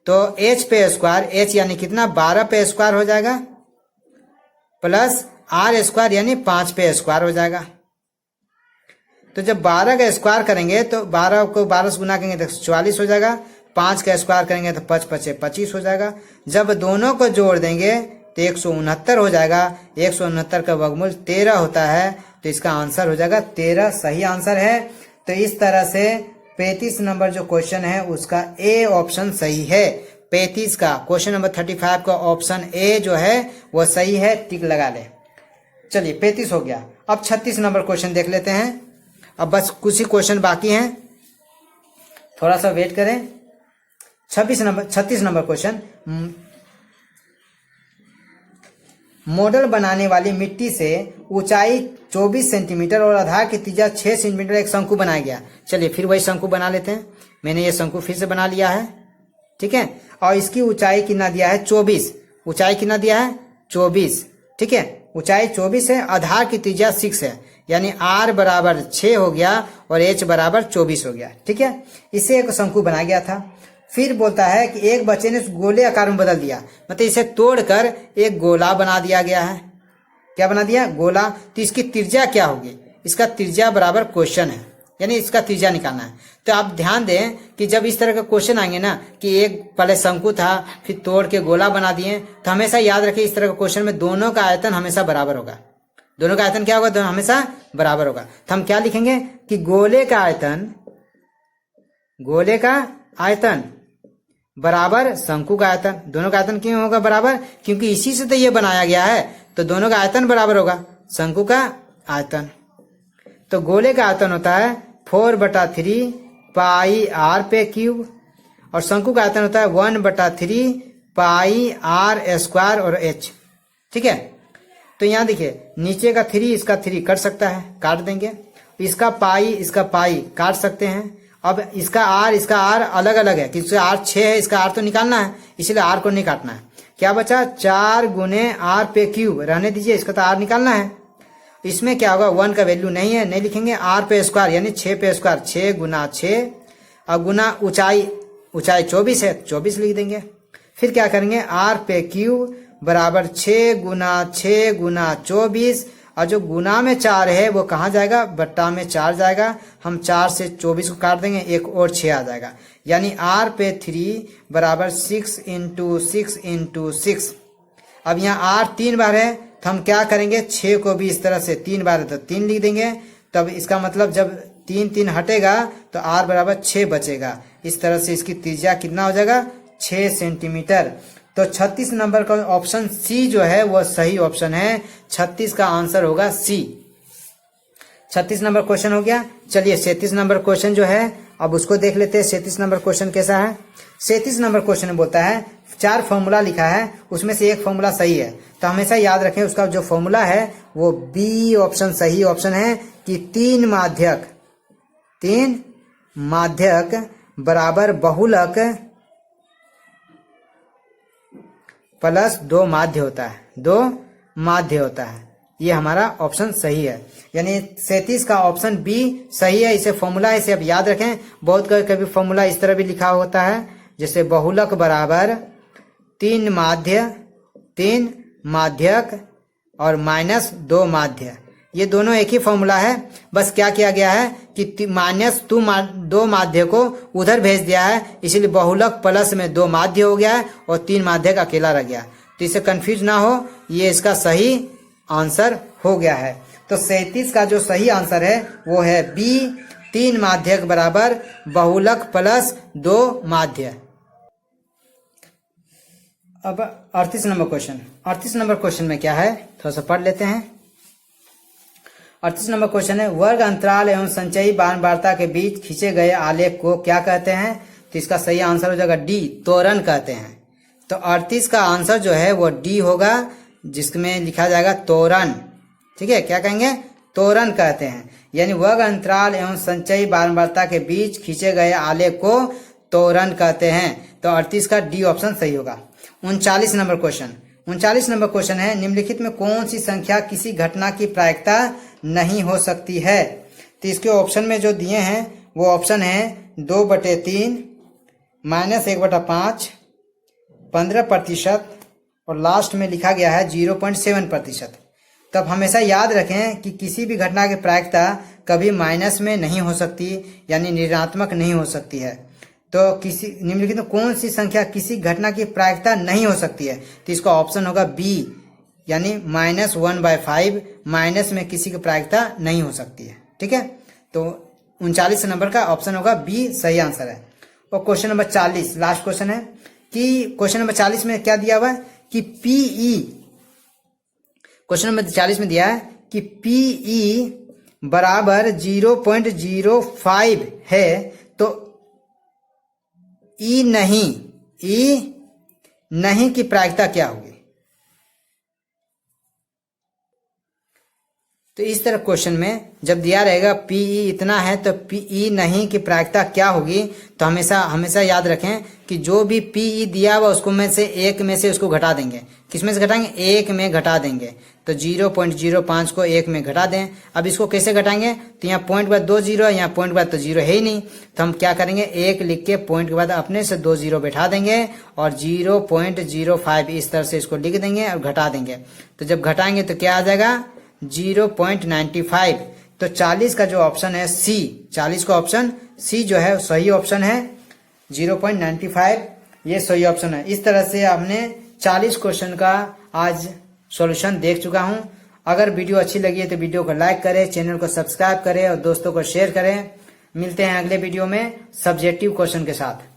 तो h पे स्क्वायर, h यानी कितना 12 पे स्क्वायर हो जाएगा, प्लस r स्क्वायर यानी 5 पे स्क्वायर हो जाएगा। तो जब 12 का स्क्वायर करेंगे तो 12 को 12 से गुना करेंगे तो 44 हो जाएगा, 5 का स्क्वायर करेंगे तो 5 5 25 हो जाएगा। जब दोनों को जोड़ देंगे तो 169 हो जाएगा। 169 का वर्गमूल 13 होता है, तो इसका आंसर हो जाएगा 13, सही आंसर है। तो इस तरह से 35 नंबर जो क्वेश्चन है उसका ए ऑप्शन सही है। 35 का क्वेश्चन नंबर 35 का ऑप्शन ए जो है वो सही है, टिक लगा ले। चलिए 35 हो गया। अब 36 नंबर क्वेश्चन देख लेते हैं। अब बस कुछ ही क्वेश्चन बाकी हैं, थोड़ा सा वेट करें। 36 नंबर क्वेश्चन, मॉडल बनाने वाली मिट्टी से ऊंचाई 24 सेंटीमीटर और आधार की त्रिज्या 6 सेंटीमीटर एक शंकु बनाया गया। चलिए फिर वही शंकु बना लेते हैं। मैंने ये शंकु फिर से बना लिया है। ठीक है, और इसकी ऊंचाई कितना दिया है 24, ऊंचाई कितना दिया है 24। ठीक है, ऊंचाई 24 है, आधार की त्रिज्या 6 है, यानी r बराबर 6 हो गया और h बराबर 24 हो गया। ठीक है, इसे एक शंकु बनाया गया था। फिर बोलता है कि एक बच्चे ने उस गोले आकार में बदल दिया, मतलब इसे तोड़कर एक गोला बना दिया गया है। क्या बना दिया, गोला। तो इसकी त्रिज्या क्या होगी, इसका त्रिज्या बराबर क्वेश्चन है, यानी इसका त्रिज्या निकालना है। तो आप ध्यान दें कि जब इस तरह का क्वेश्चन आएंगे ना कि एक पहले शंकु था फिर तोड़ के गोला बना दिए, तो हमेशा याद रखिए इस तरह का क्वेश्चन में दोनों का आयतन हमेशा बराबर होगा। दोनों का आयतन क्या होगा, दोनों हमेशा बराबर होगा। तो हम क्या लिखेंगे कि गोले का आयतन बराबर शंकु का आयतन। दोनों का आयतन क्यों होगा बराबर, क्योंकि इसी से तो ये बनाया गया है, तो दोनों का आयतन बराबर होगा, शंकु का आयतन। तो गोले का आयतन होता है 4/3 पाई r पे क्यूब, और शंकु का आयतन होता है 1/3 पाई r स्क्वायर और h। ठीक है, तो यहाँ देखिए नीचे का 3 इसका 3 कट सकता है, काट देंगे। इसका पाई काट सकते हैं। अब इसका r अलग अलग है, क्योंकि r 6 है, इसका r तो निकालना है, इसलिए r को नहीं काटना है। क्या बचा 4 गुने r पे क्यूब, रहने दीजिए, इसका तो r निकालना है। इसमें क्या होगा 1 का वैल्यू नहीं है, नहीं लिखेंगे, r पे स्क्वायर यानी 6 पे स्क्वायर, 6 गुना 6 और गुना ऊंचाई 24 है, 24 लिख देंगे। फिर क्या करेंगे r पे क्यूब बराबर 6 गुना 24, और जो गुना में 4 है वो कहाँ जाएगा, बट्टा में 4 जाएगा। हम 4 से 24 को काट देंगे, एक और 6 आ जाएगा, यानी r पे 3 बराबर 6 इंटू 6। अब यहाँ r 3 बार है, तो हम क्या करेंगे 6 को भी इस तरह से 3 बार है तो 3 लिख देंगे। तब इसका मतलब जब 3 हटेगा तो r बराबर 6 बचेगा। इस तरह से इसकी त्रिज्या कितना हो जाएगा 6 सेंटीमीटर। तो 36 नंबर का ऑप्शन सी जो है वो सही ऑप्शन है। 36 का आंसर होगा सी। 36 नंबर क्वेश्चन हो गया। चलिए 37 नंबर क्वेश्चन जो है अब उसको देख लेते हैं। 37 नंबर क्वेश्चन कैसा है। 37 नंबर क्वेश्चन में बोलता है 4 फॉर्मूला लिखा है, उसमें से एक फॉर्मूला सही है। तो हमेशा याद रखें उसका जो फॉर्मूला है वो बी ऑप्शन सही ऑप्शन है कि 3 माध्यक बराबर बहुलक प्लस 2 माध्य होता है, 2 माध्य होता है। ये हमारा ऑप्शन सही है, यानी 37 का ऑप्शन बी सही है। इसे फॉर्मूला है, इसे आप याद रखें। बहुत कभी फॉर्मूला इस तरह भी लिखा होता है, जैसे बहुलक बराबर 3 माध्यक और माइनस 2 माध्य, ये दोनों एक ही फॉर्मूला है, बस क्या किया गया है कि माइनस दो माध्य को उधर भेज दिया है, इसलिए बहुलक प्लस में 2 माध्य हो गया है और 3 माध्य का अकेला रह गया। तो इससे कंफ्यूज ना हो, ये इसका सही आंसर हो गया है। तो 37 का जो सही आंसर है वो है बी, 3 माध्यक बराबर बहुलक प्लस 2 माध्य। अब 38 नंबर क्वेश्चन। 38 नंबर क्वेश्चन में क्या है, थोड़ा सा पढ़ लेते हैं। 38 नंबर क्वेश्चन है, वर्ग अंतराल एवं संचयी बारंबारता के बीच खींचे गए आलेख को क्या कहते हैं? तो इसका सही आंसर हो जाएगा डी, त्वरण कहते हैं। तो 38 का आंसर जो है वो डी होगा, जिसमें लिखा जाएगा त्वरण। ठीक है, क्या कहेंगे? त्वरण कहते हैं, यानी वर्ग अंतराल एवं संचयी बारंबारता के बीच खींचे गए आलेख को त्वरण कहते हैं। तो 38 का डी ऑप्शन सही होगा। 39 नंबर क्वेश्चन। 39 नंबर क्वेश्चन है, निम्नलिखित में कौन सी संख्या किसी घटना की प्रायिकता नहीं हो सकती है? तो इसके ऑप्शन में जो दिए हैं वो ऑप्शन है 2/3, -1/5, 15% और लास्ट में लिखा गया है 0.7%। तब हमेशा याद रखें कि किसी भी घटना की प्रायिकता कभी माइनस में नहीं हो सकती, यानी ऋणात्मक नहीं हो सकती है। तो किसी निम्नलिखित में कौन सी संख्या किसी घटना की प्रायिकता नहीं हो सकती है? तो इसका ऑप्शन होगा बी, यानी -1/5, माइनस में किसी की प्रायिकता नहीं हो सकती है। ठीक है, तो 39 नंबर का ऑप्शन होगा बी सही आंसर है। और क्वेश्चन नंबर 40 लास्ट क्वेश्चन है कि क्वेश्चन नंबर 40 में क्या दिया हुआ है कि पीई, क्वेश्चन नंबर 40 में दिया है कि पीई बराबर 0.05 है, तो ई नहीं की प्रायिकता क्या होगी? तो इस तरह क्वेश्चन में जब दिया रहेगा पीई इतना है तो पीई नहीं की प्रायिकता क्या होगी, तो हमेशा याद रखें कि जो भी पीई दिया हुआ उसको में से एक में से उसको घटा देंगे। किस में से घटाएंगे? एक में घटा देंगे। तो 0.05 को एक में घटा दें। अब इसको कैसे घटाएंगे? तो यहाँ पॉइंट के बाद 2 जीरो, यहाँ पॉइंट के बाद तो जीरो है ही नहीं, तो हम क्या करेंगे, एक लिख के पॉइंट के बाद अपने से 2 जीरो बैठा देंगे और 0.05 इस तरह से इसको लिख देंगे और घटा देंगे। तो जब घटाएंगे तो क्या आ जाएगा? 0.95। तो 40 का जो ऑप्शन है सी, 40 का ऑप्शन सी जो है सही ऑप्शन है, 0.95 ये सही ऑप्शन है। इस तरह से आपने 40 क्वेश्चन का आज सॉल्यूशन देख चुका हूं। अगर वीडियो अच्छी लगी है तो वीडियो को लाइक करें, चैनल को सब्सक्राइब करें और दोस्तों को शेयर करें। मिलते हैं अगले वीडियो में सब्जेक्टिव क्वेश्चन के साथ।